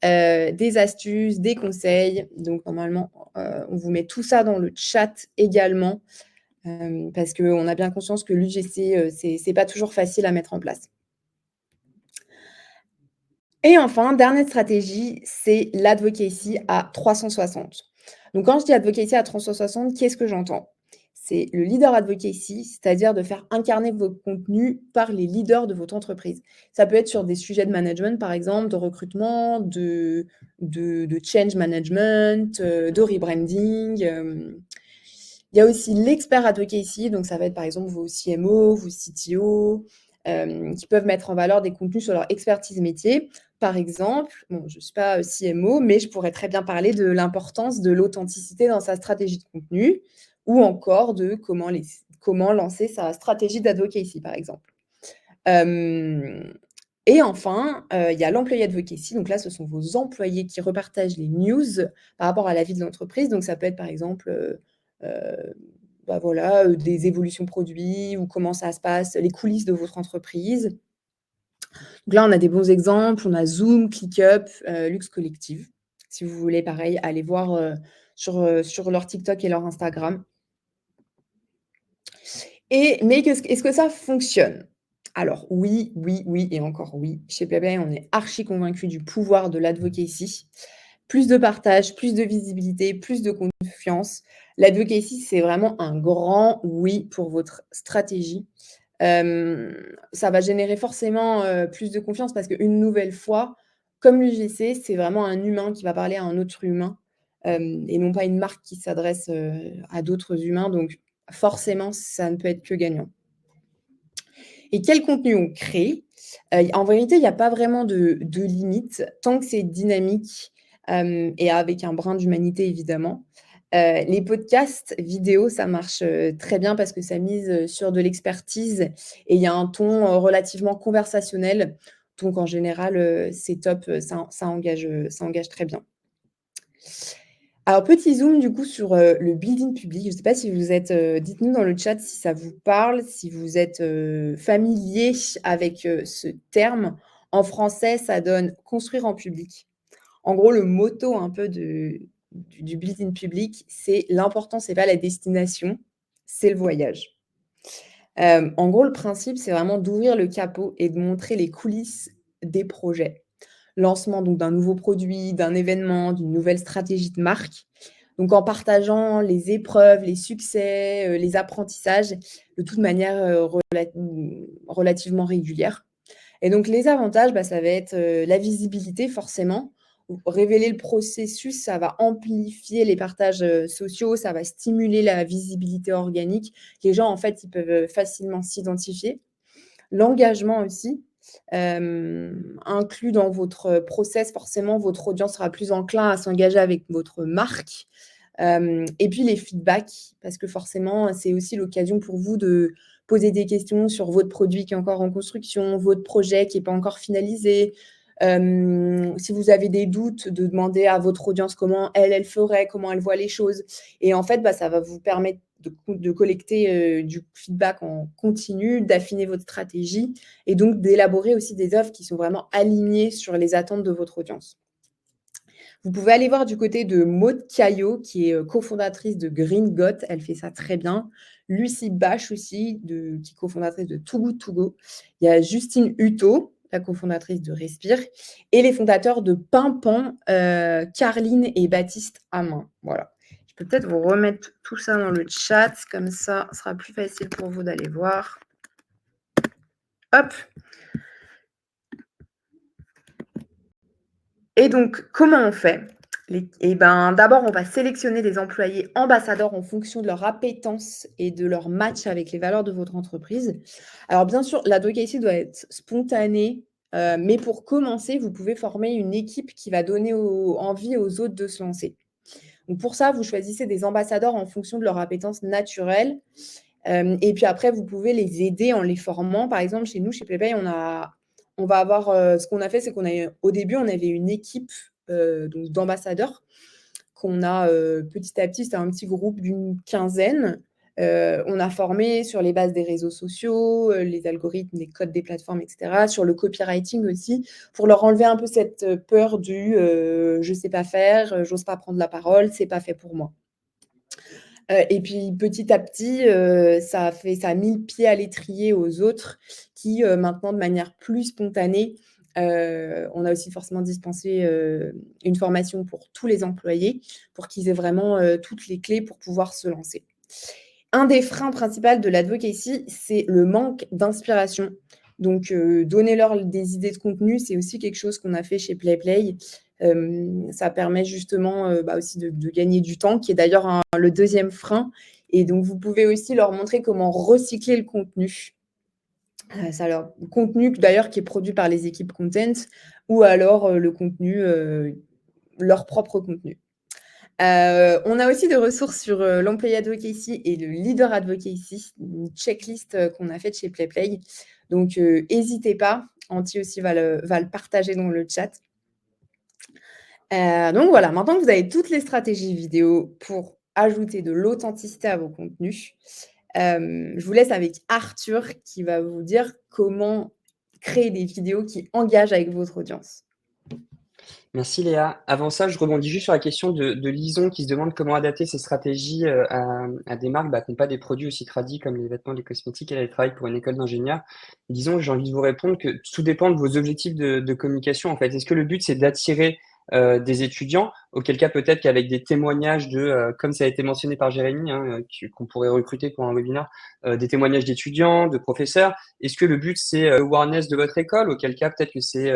Des astuces, des conseils. Donc normalement, on vous met tout ça dans le chat également, parce qu'on a bien conscience que l'UGC, c'est pas toujours facile à mettre en place. Et enfin, dernière stratégie, c'est l'advocacy à 360. Donc quand je dis advocacy à 360, qu'est-ce que j'entends? C'est le leader advocacy, c'est-à-dire de faire incarner votre contenu par les leaders de votre entreprise. Ça peut être sur des sujets de management, par exemple, de recrutement, de change management, de rebranding. Il y a aussi l'expert advocacy, donc ça va être par exemple vos CMO, vos CTO, qui peuvent mettre en valeur des contenus sur leur expertise métier. Par exemple, bon, je ne suis pas CMO, mais je pourrais très bien parler de l'importance de l'authenticité dans sa stratégie de contenu ou encore de comment lancer sa stratégie d'advocacy, par exemple. Et enfin, il y a l'employé advocacy. Donc là, ce sont vos employés qui repartagent les news par rapport à la vie de l'entreprise. Donc ça peut être par exemple, voilà, des évolutions produits ou comment ça se passe, les coulisses de votre entreprise. Donc là, on a des bons exemples. On a Zoom, ClickUp, Luxe Collective. Si vous voulez, pareil, aller voir, sur leur TikTok et leur Instagram. Mais est-ce que ça fonctionne? Alors oui, oui, oui et encore oui. Chez PayPal, on est archi convaincus du pouvoir de l'advocacy. Plus de partage, plus de visibilité, plus de confiance. L'advocacy, c'est vraiment un grand oui pour votre stratégie. Ça va générer forcément, plus de confiance parce qu'une nouvelle fois, comme l'UGC, c'est vraiment un humain qui va parler à un autre humain, et non pas une marque qui s'adresse, à d'autres humains. Donc forcément, ça ne peut être que gagnant. Et quel contenu on crée? En vérité, il n'y a pas vraiment de limite tant que c'est dynamique, et avec un brin d'humanité évidemment. Les podcasts vidéo, ça marche, très bien parce que ça mise, sur de l'expertise et il y a un ton, relativement conversationnel. Donc en général, c'est top, ça engage très bien. Alors petit zoom du coup sur, le building public. Je ne sais pas si vous êtes, dites-nous dans le chat si ça vous parle, si vous êtes, familier avec, ce terme. En français, ça donne construire en public. En gros, le motto un peu du building public, c'est l'important, c'est pas la destination, c'est le voyage. En gros, le principe, c'est vraiment d'ouvrir le capot et de montrer les coulisses des projets. Lancement donc d'un nouveau produit, d'un événement, d'une nouvelle stratégie de marque. Donc en partageant les épreuves, les succès, les apprentissages, de toute manière, relativement régulière. Et donc les avantages, ça va être, la visibilité forcément. Révéler le processus, ça va amplifier les partages, sociaux, ça va stimuler la visibilité organique. Les gens, en fait, ils peuvent, facilement s'identifier. L'engagement aussi, inclus dans votre process, forcément, votre audience sera plus enclin à s'engager avec votre marque. Et puis les feedbacks, parce que forcément, c'est aussi l'occasion pour vous de poser des questions sur votre produit qui est encore en construction, votre projet qui n'est pas encore finalisé. Si vous avez des doutes, de demander à votre audience comment elle ferait, comment elle voit les choses. Et en fait, ça va vous permettre de collecter du feedback en continu, d'affiner votre stratégie et donc d'élaborer aussi des offres qui sont vraiment alignées sur les attentes de votre audience. Vous pouvez aller voir du côté de Maud Caillot, qui est cofondatrice de Green Got. Elle fait ça très bien. Lucie Bache aussi, qui est cofondatrice de Too Good To Go. Il y a Justine Hutto, la cofondatrice de Respire. Et les fondateurs de Pimpan, Carline et Baptiste Amin. Voilà. Je peux peut-être vous remettre tout ça dans le chat. Comme ça, ce sera plus facile pour vous d'aller voir. Hop. Et donc, comment on fait? D'abord, on va sélectionner des employés ambassadeurs en fonction de leur appétence et de leur match avec les valeurs de votre entreprise. Alors, bien sûr, l'advocacy doit être spontanée, mais pour commencer, vous pouvez former une équipe qui va donner envie aux autres de se lancer. Donc, pour ça, vous choisissez des ambassadeurs en fonction de leur appétence naturelle. Et puis après, vous pouvez les aider en les formant. Par exemple, chez nous, chez PlayPay, on va avoir, ce qu'on a fait, c'est au début, on avait une équipe donc d'ambassadeurs qu'on a petit à petit, c'était un petit groupe d'une quinzaine. On a formé sur les bases des réseaux sociaux, les algorithmes, les codes des plateformes, etc., sur le copywriting aussi, pour leur enlever un peu cette peur du je ne sais pas faire, j'ose pas prendre la parole, c'est pas fait pour moi. Et puis petit à petit, ça a mis le pied à l'étrier aux autres qui, maintenant de manière plus spontanée, on a aussi forcément dispensé, une formation pour tous les employés, pour qu'ils aient vraiment, toutes les clés pour pouvoir se lancer. Un des freins principaux de l'advocacy, c'est le manque d'inspiration. Donc, donnez-leur des idées de contenu, c'est aussi quelque chose qu'on a fait chez PlayPlay. Ça permet justement, aussi de gagner du temps, qui est d'ailleurs le deuxième frein. Et donc, vous pouvez aussi leur montrer comment recycler le contenu. Contenu d'ailleurs qui est produit par les équipes content ou alors le contenu, leur propre contenu. On a aussi des ressources sur l'employee advocacy et le leader advocacy, une checklist qu'on a faite chez PlayPlay. Donc, n'hésitez pas. Anti aussi va le partager dans le chat. Donc voilà, maintenant que vous avez toutes les stratégies vidéo pour ajouter de l'authenticité à vos contenus, je vous laisse avec Arthur qui va vous dire comment créer des vidéos qui engagent avec votre audience. Merci Léa. Avant ça, je rebondis juste sur la question de Lison qui se demande comment adapter ses stratégies à des marques qui n'ont pas des produits aussi tradis comme les vêtements, les cosmétiques. Elle travaille pour une école d'ingénieurs. Disons, j'ai envie de vous répondre que tout dépend de vos objectifs de communication. En fait, est-ce que le but c'est d'attirer des étudiants, auquel cas peut-être qu'avec des témoignages comme ça a été mentionné par Jérémy, qu'on pourrait recruter pour un webinaire, des témoignages d'étudiants, de professeurs. Est-ce que le but c'est awareness de votre école, auquel cas peut-être que c'est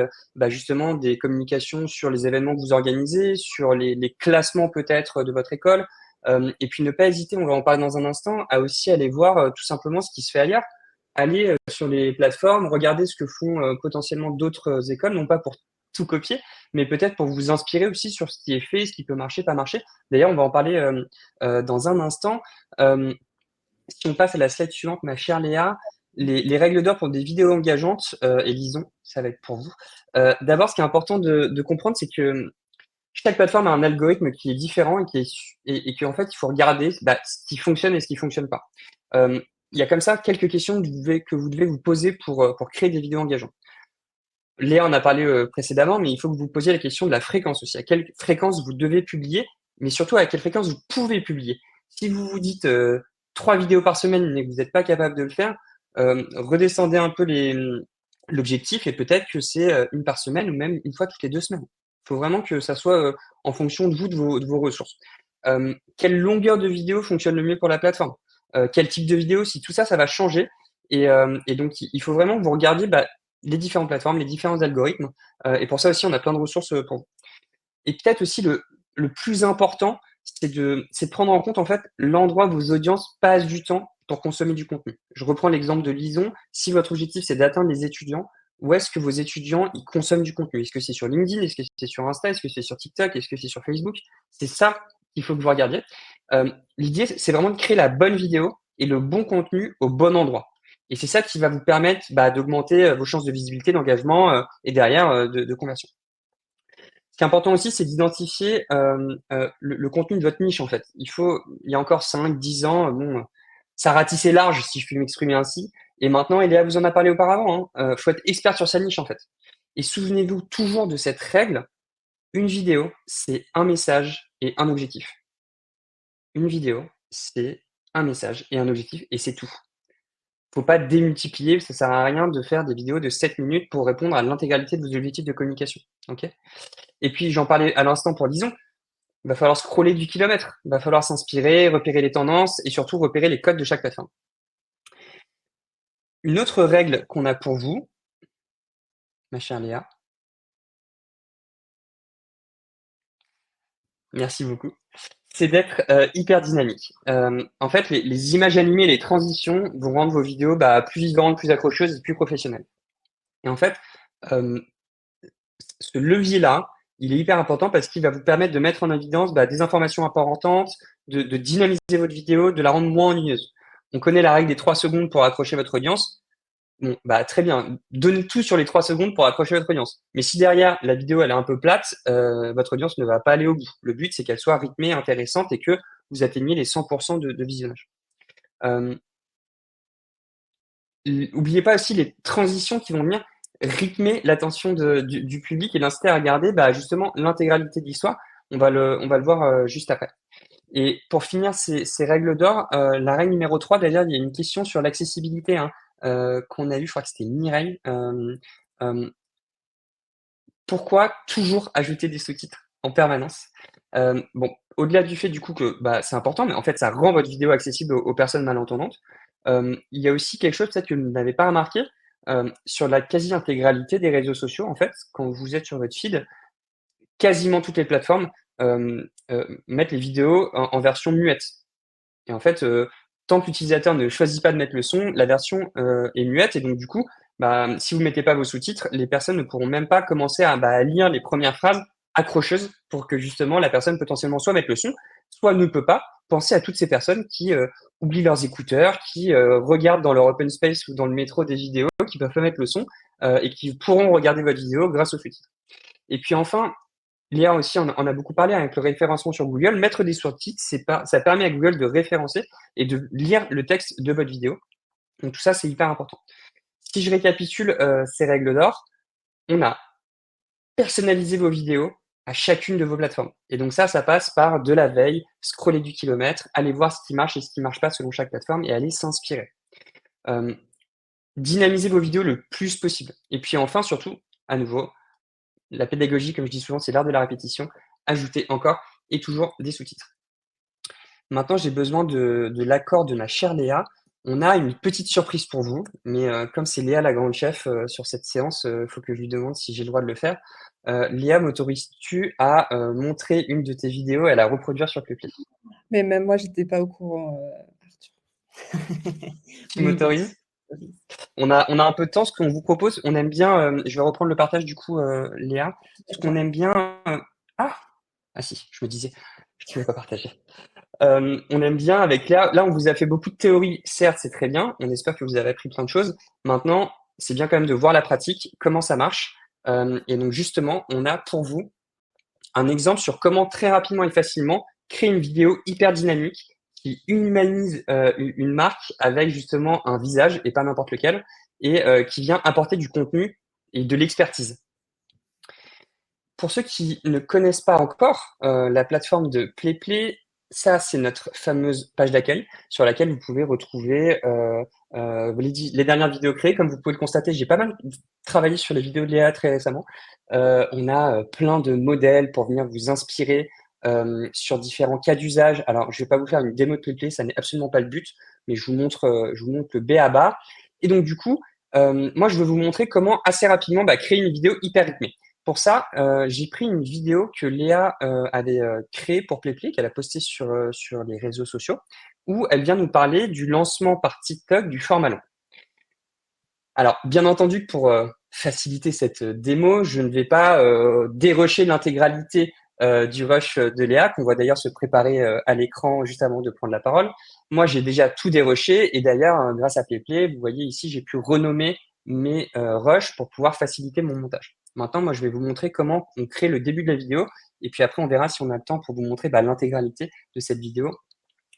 justement des communications sur les événements que vous organisez, sur les classements peut-être de votre école, et puis ne pas hésiter, on va en parler dans un instant, à aussi aller voir tout simplement ce qui se fait ailleurs. Aller sur les plateformes, regarder ce que font potentiellement d'autres écoles, non pas pour tout copier, mais peut-être pour vous inspirer aussi sur ce qui est fait, ce qui peut marcher, pas marcher. D'ailleurs, on va en parler dans un instant. Si on passe à la slide suivante, ma chère Léa, les règles d'or pour des vidéos engageantes, et Lison, ça va être pour vous. D'abord, ce qui est important de comprendre, c'est que chaque plateforme a un algorithme qui est différent et qu'en fait, il faut regarder ce qui fonctionne et ce qui fonctionne pas. Il y a comme ça quelques questions que vous devez vous poser pour créer des vidéos engageantes. Léa en a parlé précédemment, mais il faut que vous posiez la question de la fréquence aussi. À quelle fréquence vous devez publier, mais surtout à quelle fréquence vous pouvez publier. Si vous vous dites 3 vidéos par semaine mais que vous n'êtes pas capable de le faire, redescendez un peu l'objectif et peut-être que c'est une par semaine ou même une fois toutes les 2 semaines. Il faut vraiment que ça soit en fonction de vous, de vos ressources. Quelle longueur de vidéo fonctionne le mieux pour la plateforme? Quel type de vidéo? Si tout ça, ça va changer. Et donc, il faut vraiment que vous regardiez les différentes plateformes, les différents algorithmes. Et pour ça aussi, on a plein de ressources pour vous. Et peut-être aussi le plus important, c'est de prendre en compte en fait l'endroit où vos audiences passent du temps pour consommer du contenu. Je reprends l'exemple de Lison. Si votre objectif c'est d'atteindre les étudiants, où est-ce que vos étudiants ils consomment du contenu? Est-ce que c'est sur LinkedIn? Est-ce que c'est sur Insta? Est-ce que c'est sur TikTok? Est-ce que c'est sur Facebook? C'est ça qu'il faut que vous regardiez. L'idée, c'est vraiment de créer la bonne vidéo et le bon contenu au bon endroit. Et c'est ça qui va vous permettre d'augmenter vos chances de visibilité, d'engagement et derrière de conversion. Ce qui est important aussi, c'est d'identifier le contenu de votre niche en fait. Il y a encore 5, 10 ans, ça ratissait large si je puis m'exprimer ainsi. Et maintenant, Eléa vous en a parlé auparavant, faut être expert sur sa niche en fait. Et souvenez-vous toujours de cette règle, une vidéo, c'est un message et un objectif. Une vidéo, c'est un message et un objectif et c'est tout. Faut pas démultiplier, ça sert à rien de faire des vidéos de 7 minutes pour répondre à l'intégralité de vos objectifs de communication. Ok? Et puis, j'en parlais à l'instant pour Lison, il va falloir scroller du kilomètre. Il va falloir s'inspirer, repérer les tendances et surtout repérer les codes de chaque plateforme. Une autre règle qu'on a pour vous, ma chère Léa, Merci beaucoup. C'est d'être hyper dynamique. En fait, les images animées, les transitions vont rendre vos vidéos plus vivantes, plus accrocheuses et plus professionnelles. Et en fait, euh, ce levier-là, il est hyper important parce qu'il va vous permettre de mettre en évidence des informations importantes, de dynamiser votre vidéo, de la rendre moins ennuyeuse. On connaît la règle des 3 secondes pour accrocher votre audience. Bon, très bien. Donnez tout sur les 3 secondes pour accrocher votre audience. Mais si derrière, la vidéo, elle est un peu plate, votre audience ne va pas aller au bout. Le but, c'est qu'elle soit rythmée, intéressante et que vous atteigniez les 100% de visionnage. Euh, Oubliez pas aussi les transitions qui vont venir rythmer l'attention du public et l'inciter à regarder justement l'intégralité de l'histoire. On va le voir juste après. Et pour finir ces règles d'or, la règle numéro 3, d'ailleurs, il y a une question sur l'accessibilité hein, qu'on a eu, je crois que c'était Mireille. Euh, Pourquoi toujours ajouter des sous-titres en permanence? Bon, au-delà du fait du coup que c'est important, mais en fait ça rend votre vidéo accessible aux personnes malentendantes. Il y a aussi quelque chose peut-être que vous n'avez pas remarqué, sur la quasi-intégralité des réseaux sociaux, en fait, quand vous êtes sur votre feed, quasiment toutes les plateformes mettent les vidéos en version muette. Et en fait, tant que l'utilisateur ne choisit pas de mettre le son, la version est muette et donc du coup, si vous mettez pas vos sous-titres, les personnes ne pourront même pas commencer à lire les premières phrases accrocheuses pour que justement la personne potentiellement soit mettre le son, soit ne peut pas. Penser à toutes ces personnes qui oublient leurs écouteurs, qui regardent dans leur open space ou dans le métro des vidéos, qui peuvent pas mettre le son et qui pourront regarder votre vidéo grâce aux sous-titres. Et puis enfin, l'IA aussi, on a beaucoup parlé avec le référencement sur Google. Mettre des sous-titres, ça permet à Google de référencer et de lire le texte de votre vidéo. Donc tout ça, c'est hyper important. Si je récapitule ces règles d'or, on a personnalisé vos vidéos à chacune de vos plateformes. Et donc ça passe par de la veille, scroller du kilomètre, aller voir ce qui marche et ce qui marche pas selon chaque plateforme et aller s'inspirer. Euh, Dynamiser vos vidéos le plus possible. Et puis enfin, surtout, à nouveau, la pédagogie, comme je dis souvent, c'est l'art de la répétition. Ajouter encore et toujours des sous-titres. Maintenant, j'ai besoin de l'accord de ma chère Léa. On a une petite surprise pour vous, mais comme c'est Léa la grande chef sur cette séance, il faut que je lui demande si j'ai le droit de le faire. Léa, m'autorises-tu à montrer une de tes vidéos et à la reproduire sur Playplay? Mais même moi, j'étais pas au courant, Arthur. Tu Oui, bien m'autorises? sûr. On a un peu de temps. Ce qu'on vous propose, on aime bien. Je vais reprendre le partage du coup, Léa. Ce qu'on D'accord. aime bien. Ah, ah si, je me disais, je ne pouvais pas partager. On aime bien avec Léa. Là, on vous a fait beaucoup de théorie. Certes, c'est très bien. On espère que vous avez appris plein de choses. Maintenant, c'est bien quand même de voir la pratique, comment ça marche. Et donc, justement, on a pour vous un exemple sur comment très rapidement et facilement créer une vidéo hyper dynamique qui humanise une marque avec justement un visage et pas n'importe lequel et qui vient apporter du contenu et de l'expertise. Pour ceux qui ne connaissent pas encore la plateforme de PlayPlay, ça c'est notre fameuse page d'accueil sur laquelle vous pouvez retrouver les dernières vidéos créées. Comme vous pouvez le constater, j'ai pas mal travaillé sur les vidéos de Léa très récemment. On a plein de modèles pour venir vous inspirer sur différents cas d'usage. Alors, je vais pas vous faire une démo de PlayPlay, ça n'est absolument pas le but, mais je vous montre le B à bas. Et donc du coup, moi je vais vous montrer comment assez rapidement créer une vidéo hyper rythmée. Pour ça, j'ai pris une vidéo que Léa avait créée pour PlayPlay, qu'elle a postée sur les réseaux sociaux, où elle vient nous parler du lancement par TikTok du format long. Alors, bien entendu, pour faciliter cette démo, je ne vais pas dérusher l'intégralité du rush de Léa, qu'on voit d'ailleurs se préparer à l'écran juste avant de prendre la parole. Moi, j'ai déjà tout dérushé et d'ailleurs, grâce à PlayPlay, vous voyez ici, j'ai pu renommer mes rushs pour pouvoir faciliter mon montage. Maintenant, moi, je vais vous montrer comment on crée le début de la vidéo et puis après, on verra si on a le temps pour vous montrer l'intégralité de cette vidéo.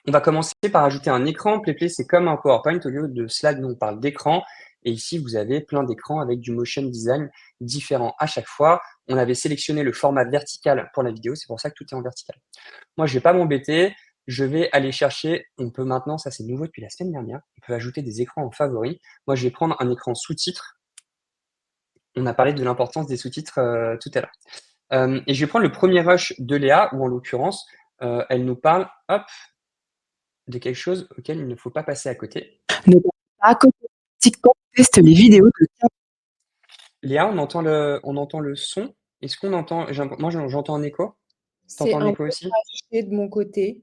On va commencer par ajouter un écran. PlayPlay, c'est comme un PowerPoint. Au lieu de slide, nous, on parle d'écran. Et ici, vous avez plein d'écrans avec du motion design différent à chaque fois. On avait sélectionné le format vertical pour la vidéo. C'est pour ça que tout est en vertical. Moi, je vais pas m'embêter. Je vais aller chercher. On peut maintenant, ça c'est nouveau depuis la semaine dernière, on peut ajouter des écrans en favoris. Moi, je vais prendre un écran sous-titres. On a parlé de l'importance des sous-titres tout à l'heure. Et je vais prendre le premier rush de Léa, où en l'occurrence, elle nous parle, hop, de quelque chose auquel il ne faut pas passer à côté. Ne passe pas à côté. TikTok teste les vidéos de 15. Léa, on entend le son. Est-ce qu'on entend, moi j'entends un écho. C'est T'entends un l'écho peu aussi? haché de mon côté.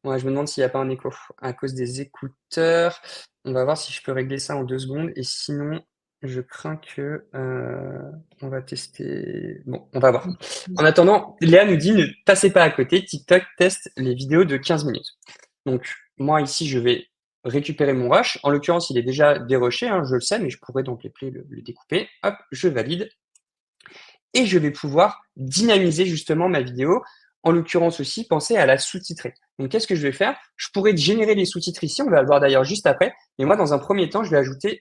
Ouais, je me demande s'il n'y a pas un écho à cause des écouteurs. On va voir si je peux régler ça en 2 secondes et sinon, je crains que, on va tester bon, on va voir. En attendant, Léa nous dit: «Ne passez pas à côté, TikTok teste les vidéos de 15 minutes». Donc moi ici, je vais récupérer mon rush. En l'occurrence, il est déjà dérushé, hein, je le sais, mais je pourrais dans Playplay le découper. Hop, je valide et je vais pouvoir dynamiser justement ma vidéo. En l'occurrence aussi, penser à la sous-titrer. Donc, qu'est-ce que je vais faire? Je pourrais générer les sous-titres ici, on va le voir d'ailleurs juste après. Mais moi, dans un premier temps, je vais ajouter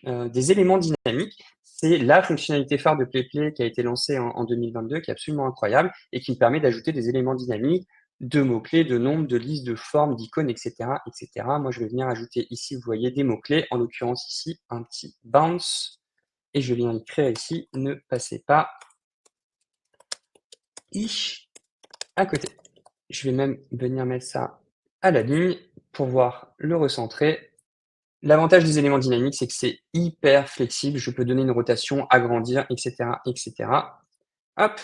des éléments dynamiques. C'est la fonctionnalité phare de PlayPlay qui a été lancée en 2022, qui est absolument incroyable et qui me permet d'ajouter des éléments dynamiques, de mots-clés, de nombres, de listes, de formes, d'icônes, etc., etc. Moi, je vais venir ajouter ici, vous voyez, des mots-clés. En l'occurrence ici, un petit bounce. Et je viens écrire ici, ne passez pas à côté. Je vais même venir mettre ça à la ligne pour voir le recentrer. L'avantage des éléments dynamiques, c'est que c'est hyper flexible. Je peux donner une rotation, agrandir, etc., etc. Hop.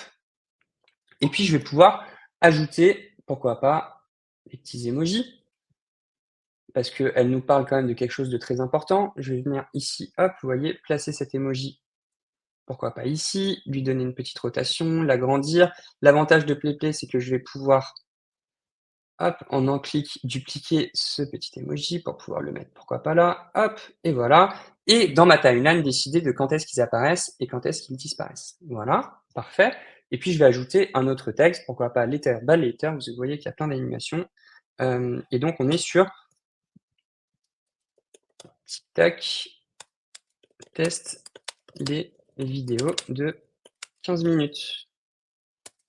Et puis, je vais pouvoir ajouter, pourquoi pas, les petits emojis, parce qu'elles nous parlent quand même de quelque chose de très important. Je vais venir ici, hop, vous voyez, placer cet emoji. Pourquoi pas ici, lui donner une petite rotation, l'agrandir. L'avantage de PlayPlay, c'est que je vais pouvoir hop, en un clic, dupliquer ce petit emoji pour pouvoir le mettre, pourquoi pas là, hop, et voilà. Et dans ma timeline, décider de quand est-ce qu'ils apparaissent et quand est-ce qu'ils disparaissent. Voilà, parfait. Et puis, je vais ajouter un autre texte, pourquoi pas later, bad later, vous voyez qu'il y a plein d'animations. Et donc, on est sur TikTok, test les vidéos de 15 minutes.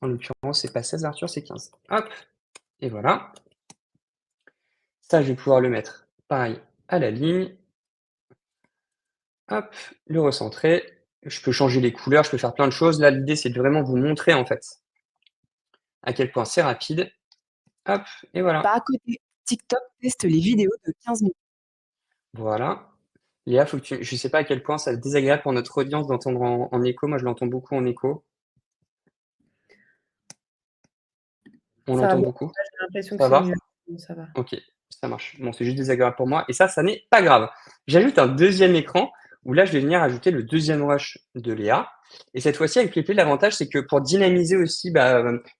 En l'occurrence, c'est pas 16, Arthur, c'est 15. Hop, et voilà. Ça, je vais pouvoir le mettre, pareil, à la ligne. Hop, le recentrer. Je peux changer les couleurs, je peux faire plein de choses. Là, l'idée, c'est de vraiment vous montrer, en fait, à quel point c'est rapide. Hop, et voilà. Pas à côté. TikTok teste les vidéos de 15 minutes. Voilà. Léa, faut que je sais pas à quel point ça c'est désagréable pour notre audience d'entendre en écho. Moi, je l'entends beaucoup en écho. On Ça va l'entend bien, beaucoup. j'ai l'impression que Ça c'est mieux. va? Donc ça va. Ok, ça marche. Bon, c'est juste désagréable pour moi. Et ça n'est pas grave. J'ajoute un deuxième écran où là, je vais venir ajouter le deuxième rush de Léa. Et cette fois-ci, avec Playplay, l'avantage, c'est que pour dynamiser aussi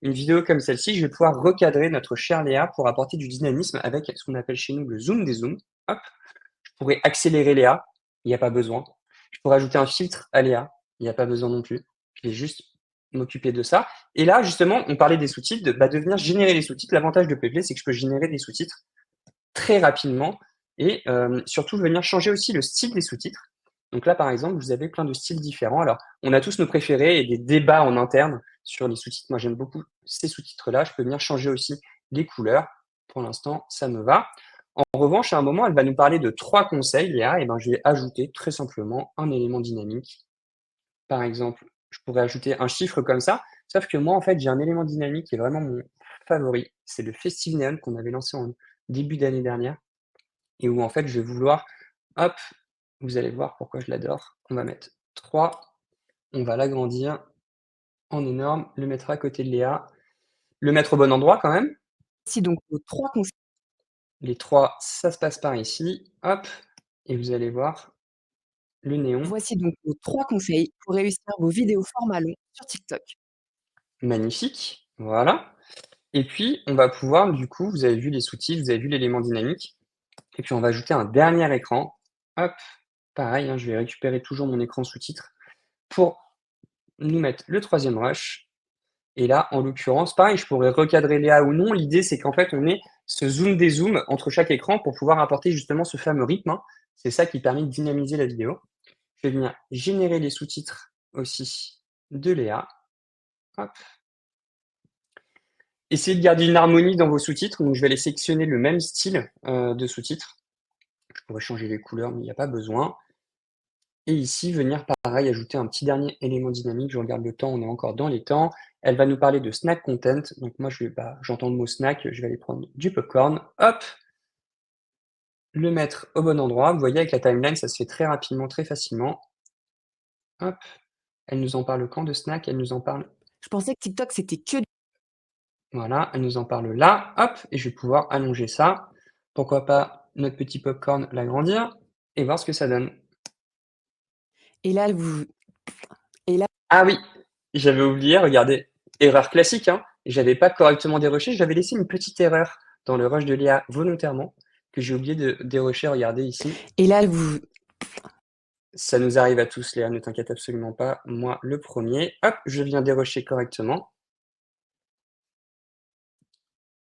une vidéo comme celle-ci, je vais pouvoir recadrer notre chère Léa pour apporter du dynamisme avec ce qu'on appelle chez nous le zoom des zooms. Hop. Je pourrais accélérer Léa, il n'y a pas besoin. Je pourrais ajouter un filtre à Léa, il n'y a pas besoin non plus. Je vais juste m'occuper de ça. Et là, justement, on parlait des sous-titres, de venir générer les sous-titres. L'avantage de Playplay, c'est que je peux générer des sous-titres très rapidement et surtout venir changer aussi le style des sous-titres. Donc là, par exemple, vous avez plein de styles différents. Alors, on a tous nos préférés et des débats en interne sur les sous-titres. Moi, j'aime beaucoup ces sous-titres-là. Je peux venir changer aussi les couleurs. Pour l'instant, ça me va. En revanche, à un moment, elle va nous parler de 3 conseils, Léa. Et ben, je vais ajouter très simplement un élément dynamique. Par exemple, je pourrais ajouter un chiffre comme ça. Sauf que moi, en fait, j'ai un élément dynamique qui est vraiment mon favori. C'est le Festive Neon qu'on avait lancé en début d'année dernière et où en fait je vais vouloir, hop, vous allez voir pourquoi je l'adore. On va mettre 3, on va l'agrandir en énorme, le mettre à côté de Léa, le mettre au bon endroit quand même. Voici donc vos 3 conseils. Les 3, ça se passe par ici, hop, et vous allez voir le néon, Voici donc vos 3 conseils pour réussir vos vidéos format long sur TikTok. magnifique, voilà. Et puis on va pouvoir, du coup, vous avez vu les sous-titres, vous avez vu l'élément dynamique, et puis on va ajouter un dernier écran, hop, pareil, hein, je vais récupérer toujours mon écran sous-titres pour nous mettre le troisième rush. Et là, en l'occurrence, pareil, je pourrais recadrer Léa ou non. L'idée, c'est qu'en fait, on ait ce zoom des zooms entre chaque écran pour pouvoir apporter justement ce fameux rythme, hein. C'est ça qui permet de dynamiser la vidéo. Je vais venir générer les sous-titres aussi de Léa. Hop. Essayez de garder une harmonie dans vos sous-titres. Donc, je vais aller sélectionner le même style de sous-titres. Je pourrais changer les couleurs, mais il n'y a pas besoin. Et ici, venir pareil, ajouter un petit dernier élément dynamique. Je regarde le temps, on est encore dans les temps. Elle va nous parler de snack content. Donc moi, j'entends le mot snack, je vais aller prendre du popcorn. Hop, le mettre au bon endroit. Vous voyez, avec la timeline, ça se fait très rapidement, très facilement. Hop, elle nous en parle quand de snack? Elle nous en parle. Je pensais que TikTok, c'était que Voilà, elle nous en parle là. Hop, et je vais pouvoir allonger ça. Pourquoi pas notre petit popcorn l'agrandir et voir ce que ça donne. Et là, vous et là Ah oui, j'avais oublié, regardez, erreur classique, hein. J'avais pas correctement déroché, j'avais laissé une petite erreur dans le rush de Léa volontairement, que j'ai oublié de dérocher, regardez ici. et là, vous Ça nous arrive à tous, Léa, ne t'inquiète absolument pas, moi le premier. Hop, je viens dérocher correctement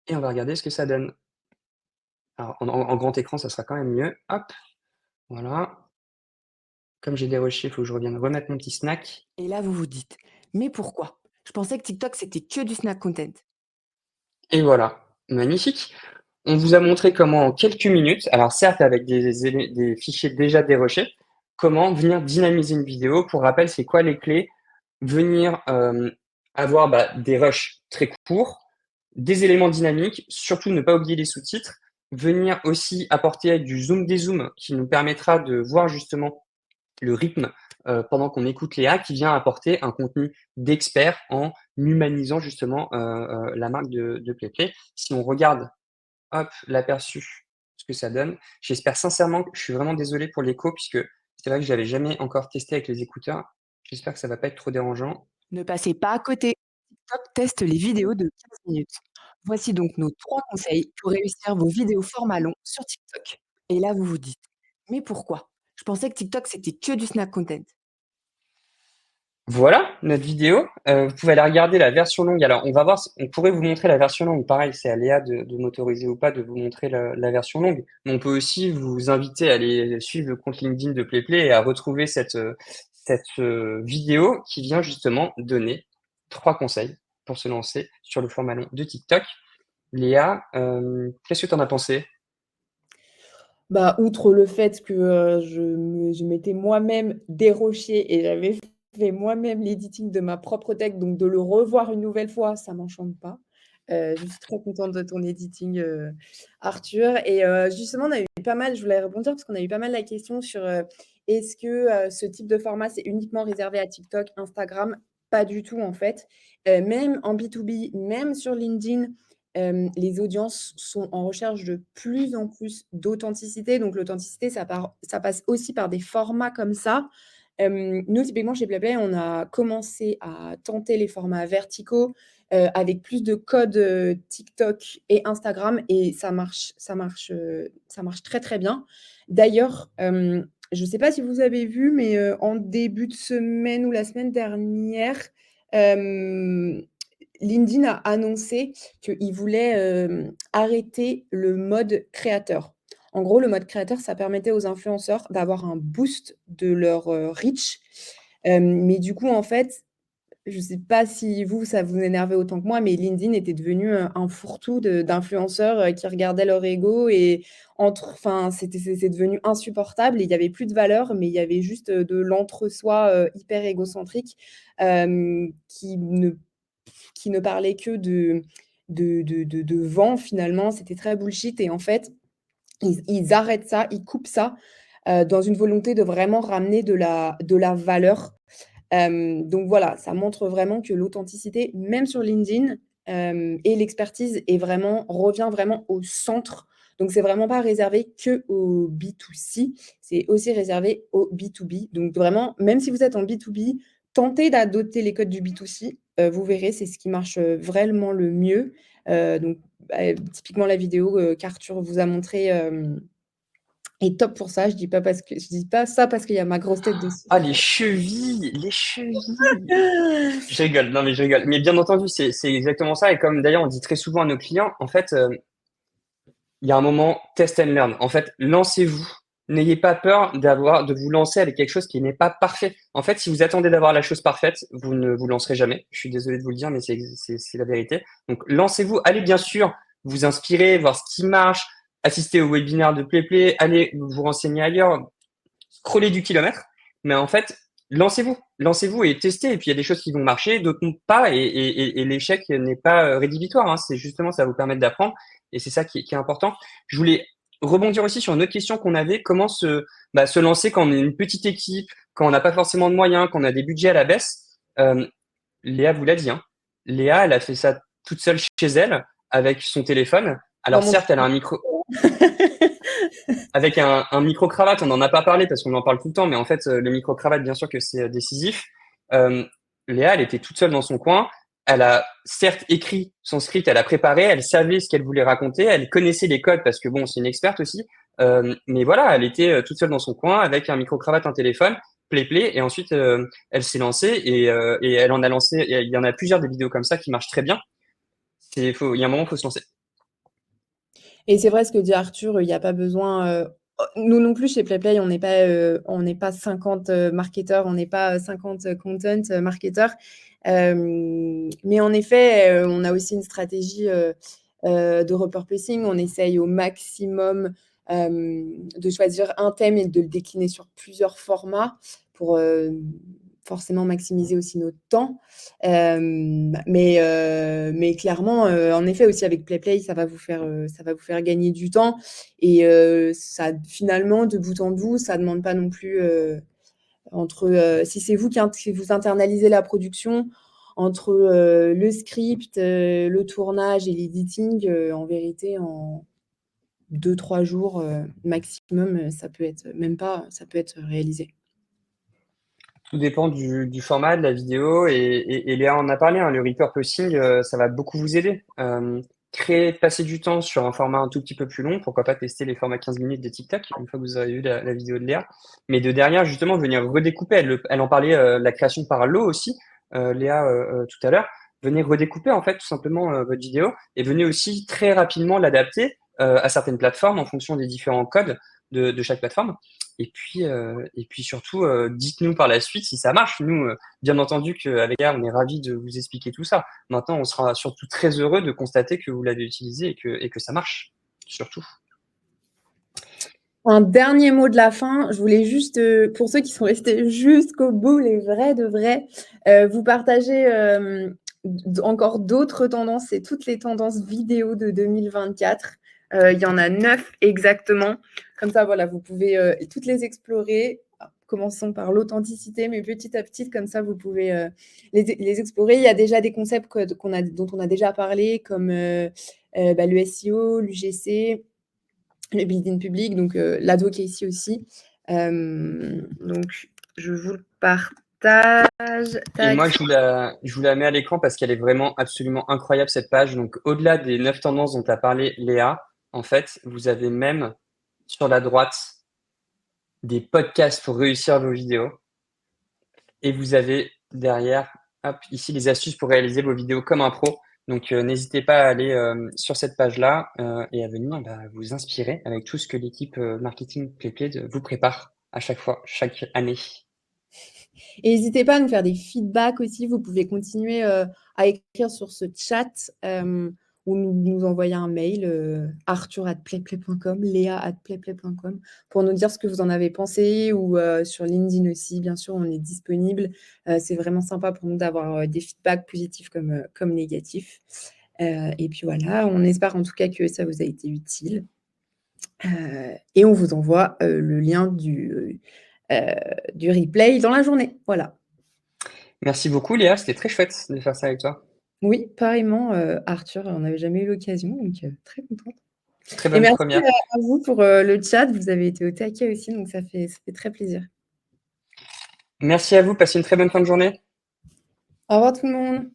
et on va regarder ce que ça donne. Alors en grand écran, ça sera quand même mieux. Hop, voilà. Comme j'ai déroché, il faut que je revienne remettre mon petit snack. et là, vous vous dites: «Mais pourquoi? Je pensais que TikTok, c'était que du snack content». Et voilà, magnifique. On vous a montré comment en quelques minutes, alors certes avec des fichiers déjà dérochés, comment venir dynamiser une vidéo. Pour rappel, c'est quoi les clés? Venir avoir des rushs très courts, des éléments dynamiques, surtout ne pas oublier les sous-titres, venir aussi apporter du zoom dézoom qui nous permettra de voir justement le rythme pendant qu'on écoute Léa, qui vient apporter un contenu d'expert en humanisant justement la marque de PlayPlay. Si on regarde, hop, l'aperçu, ce que ça donne. J'espère sincèrement, je suis vraiment désolé pour l'écho puisque c'est vrai que j'avais jamais encore testé avec les écouteurs. J'espère que ça va pas être trop dérangeant. Ne passez pas à côté. TikTok teste les vidéos de 15 minutes. Voici donc nos 3 conseils pour réussir vos vidéos format long sur TikTok. Et là, vous vous dites: «Mais pourquoi? Je pensais que TikTok, c'était que du snack content». Voilà notre vidéo. Vous pouvez aller regarder la version longue. Alors, on va voir, on pourrait vous montrer la version longue. Pareil, c'est à Léa de m'autoriser ou pas de vous montrer la version longue. Mais on peut aussi vous inviter à aller suivre le compte LinkedIn de PlayPlay et à retrouver cette vidéo qui vient justement donner 3 conseils pour se lancer sur le format long de TikTok. Léa, qu'est-ce que tu en as pensé? Bah, outre le fait que, je m'étais moi-même déroché et j'avais fait moi-même l'editing de ma propre tech, donc de le revoir une nouvelle fois, ça m'enchante pas. Je suis très contente de ton editing, Arthur et justement, on a eu pas mal je voulais rebondir parce qu'on a eu pas mal la question sur, est-ce que, ce type de format, c'est uniquement réservé à TikTok, Instagram? Pas du tout, en fait. Même en B2B, même sur LinkedIn, les audiences sont en recherche de plus en plus d'authenticité. Donc l'authenticité, ça passe aussi par des formats comme ça. Nous, typiquement, chez PlayPlay, on a commencé à tenter les formats verticaux, avec plus de codes, TikTok et Instagram et ça marche très, très bien. D'ailleurs, je ne sais pas si vous avez vu, mais, en début de semaine ou la semaine dernière, hem, LinkedIn a annoncé qu'il voulait, arrêter le mode créateur. En gros, le mode créateur, ça permettait aux influenceurs d'avoir un boost de leur, reach, mais du coup, en fait, je ne sais pas si vous, ça vous énervait autant que moi, mais LinkedIn était devenu, un fourre-tout d'influenceurs, qui regardaient leur ego et enfin, c'est devenu insupportable et il y avait plus de valeur, mais il y avait juste, de l'entre-soi, hyper égocentrique, qui ne parlait que de vent finalement. C'était très bullshit et en fait, ils arrêtent ça, ils coupent ça, dans une volonté de vraiment ramener de la valeur. Donc voilà, ça montre vraiment que l'authenticité, même sur LinkedIn, et l'expertise revient vraiment au centre. Donc c'est vraiment pas réservé qu'au B2C, c'est aussi réservé au B2B. Donc vraiment, même si vous êtes en B2B, tentez d'adopter les codes du B2C, vous verrez, c'est ce qui marche, vraiment le mieux. Donc typiquement la vidéo, qu'Arthur vous a montrée, est top pour ça. Je dis pas ça parce qu'il y a ma grosse tête dessus. Ah, les chevilles! Les chevilles! Je rigole, non mais je rigole. Mais bien entendu, c'est exactement ça et comme d'ailleurs on dit très souvent à nos clients, en fait, il y a un moment test and learn. En fait, lancez-vous. N'ayez pas peur de vous lancer avec quelque chose qui n'est pas parfait. En fait, si vous attendez d'avoir la chose parfaite, vous ne vous lancerez jamais. Je suis désolé de vous le dire, mais c'est la vérité. Donc, lancez-vous. Allez bien sûr vous inspirer, voir ce qui marche, assister au webinaire de PlayPlay, allez vous renseigner ailleurs, scroller du kilomètre. Mais en fait, lancez-vous et testez. Et puis il y a des choses qui vont marcher, d'autres non pas. Et l'échec n'est pas rédhibitoire, hein. C'est justement, ça va vous permettre d'apprendre. Et c'est ça qui est important. Je voulais rebondir aussi sur une autre question qu'on avait. Comment se lancer quand on est une petite équipe, quand on n'a pas forcément de moyens, quand on a des budgets à la baisse. Léa vous l'a dit, hein. Léa, elle a fait ça toute seule chez elle avec son téléphone. Alors certes, elle a un micro avec un micro-cravate, on n'en a pas parlé parce qu'on en parle tout le temps, mais en fait, le micro-cravate, bien sûr que c'est décisif. Léa, elle était toute seule dans son coin. Elle a certes écrit son script, elle a préparé, elle savait ce qu'elle voulait raconter, elle connaissait les codes parce que bon, c'est une experte aussi. Mais voilà, elle était toute seule dans son coin avec un micro-cravate, un téléphone, play, et ensuite elle s'est lancée et elle en a lancé. Il y en a plusieurs des vidéos comme ça qui marchent très bien. Il y a un moment, il faut se lancer. Et c'est vrai ce que dit Arthur, il n'y a pas besoin. Nous non plus chez PlayPlay, on n'est pas 50 marketeurs, on n'est pas 50 content marketeurs. Mais en effet, on a aussi une stratégie de repurposing. On essaye au maximum de choisir un thème et de le décliner sur plusieurs formats pour forcément maximiser aussi notre temps. Mais clairement, en effet, aussi avec PlayPlay, ça va vous faire gagner du temps. Et ça, finalement, de bout en bout, ça ne demande pas non plus si c'est vous qui vous internalisez la production, entre le script, le tournage et l'editing, en vérité, en 2-3 jours maximum, ça peut être réalisé. Tout dépend du format de la vidéo et Léa en a parlé, hein, le repurposing, ça va beaucoup vous aider. Passer du temps sur un format un tout petit peu plus long, pourquoi pas tester les formats 15 minutes de TikTok une fois que vous aurez vu la vidéo de Léa. Mais de derrière, justement, venir redécouper, elle en parlait, la création par lot aussi, Léa, tout à l'heure. Venez redécouper en fait tout simplement votre vidéo et venez aussi très rapidement l'adapter à certaines plateformes en fonction des différents codes de chaque plateforme. Et puis surtout, dites-nous par la suite si ça marche. Nous, bien entendu qu'avec Léa, on est ravis de vous expliquer tout ça. Maintenant, on sera surtout très heureux de constater que vous l'avez utilisé et que ça marche, surtout. Un dernier mot de la fin, je voulais juste, pour ceux qui sont restés jusqu'au bout, les vrais de vrais, vous partager encore d'autres tendances, c'est toutes les tendances vidéo de 2024. Il y en a 9 exactement. Comme ça, voilà, vous pouvez toutes les explorer. Commençons par l'authenticité, mais petit à petit, comme ça, vous pouvez les explorer. Il y a déjà des concepts dont on a déjà parlé, comme le SEO, l'UGC, le building public, donc l'advocacy aussi. Donc, je vous le partage. Et moi, je vous la mets à l'écran parce qu'elle est vraiment absolument incroyable, cette page. Donc, au-delà des 9 tendances dont a parlé Léa, en fait, vous avez même sur la droite des podcasts pour réussir vos vidéos. Et vous avez derrière, hop, ici, les astuces pour réaliser vos vidéos comme un pro. Donc, n'hésitez pas à aller sur cette page-là et à venir vous inspirer avec tout ce que l'équipe marketing PlayPlay vous prépare à chaque fois, chaque année. Et n'hésitez pas à nous faire des feedbacks aussi. Vous pouvez continuer à écrire sur ce chat ou nous envoyer un mail arthur@playplay.com, léa@playplay.com pour nous dire ce que vous en avez pensé ou sur LinkedIn aussi. Bien sûr, on est disponible. C'est vraiment sympa pour nous d'avoir des feedbacks positifs comme négatifs. Et puis voilà, on espère en tout cas que ça vous a été utile. Et on vous envoie le lien du replay dans la journée. Voilà. Merci beaucoup, Léa. C'était très chouette de faire ça avec toi. Oui, pareillement, Arthur, on n'avait jamais eu l'occasion, donc très contente. Très Et bonne merci première. à vous pour le chat. Vous avez été au taquet aussi, donc ça fait très plaisir. Merci à vous. Passez une très bonne fin de journée. Au revoir tout le monde.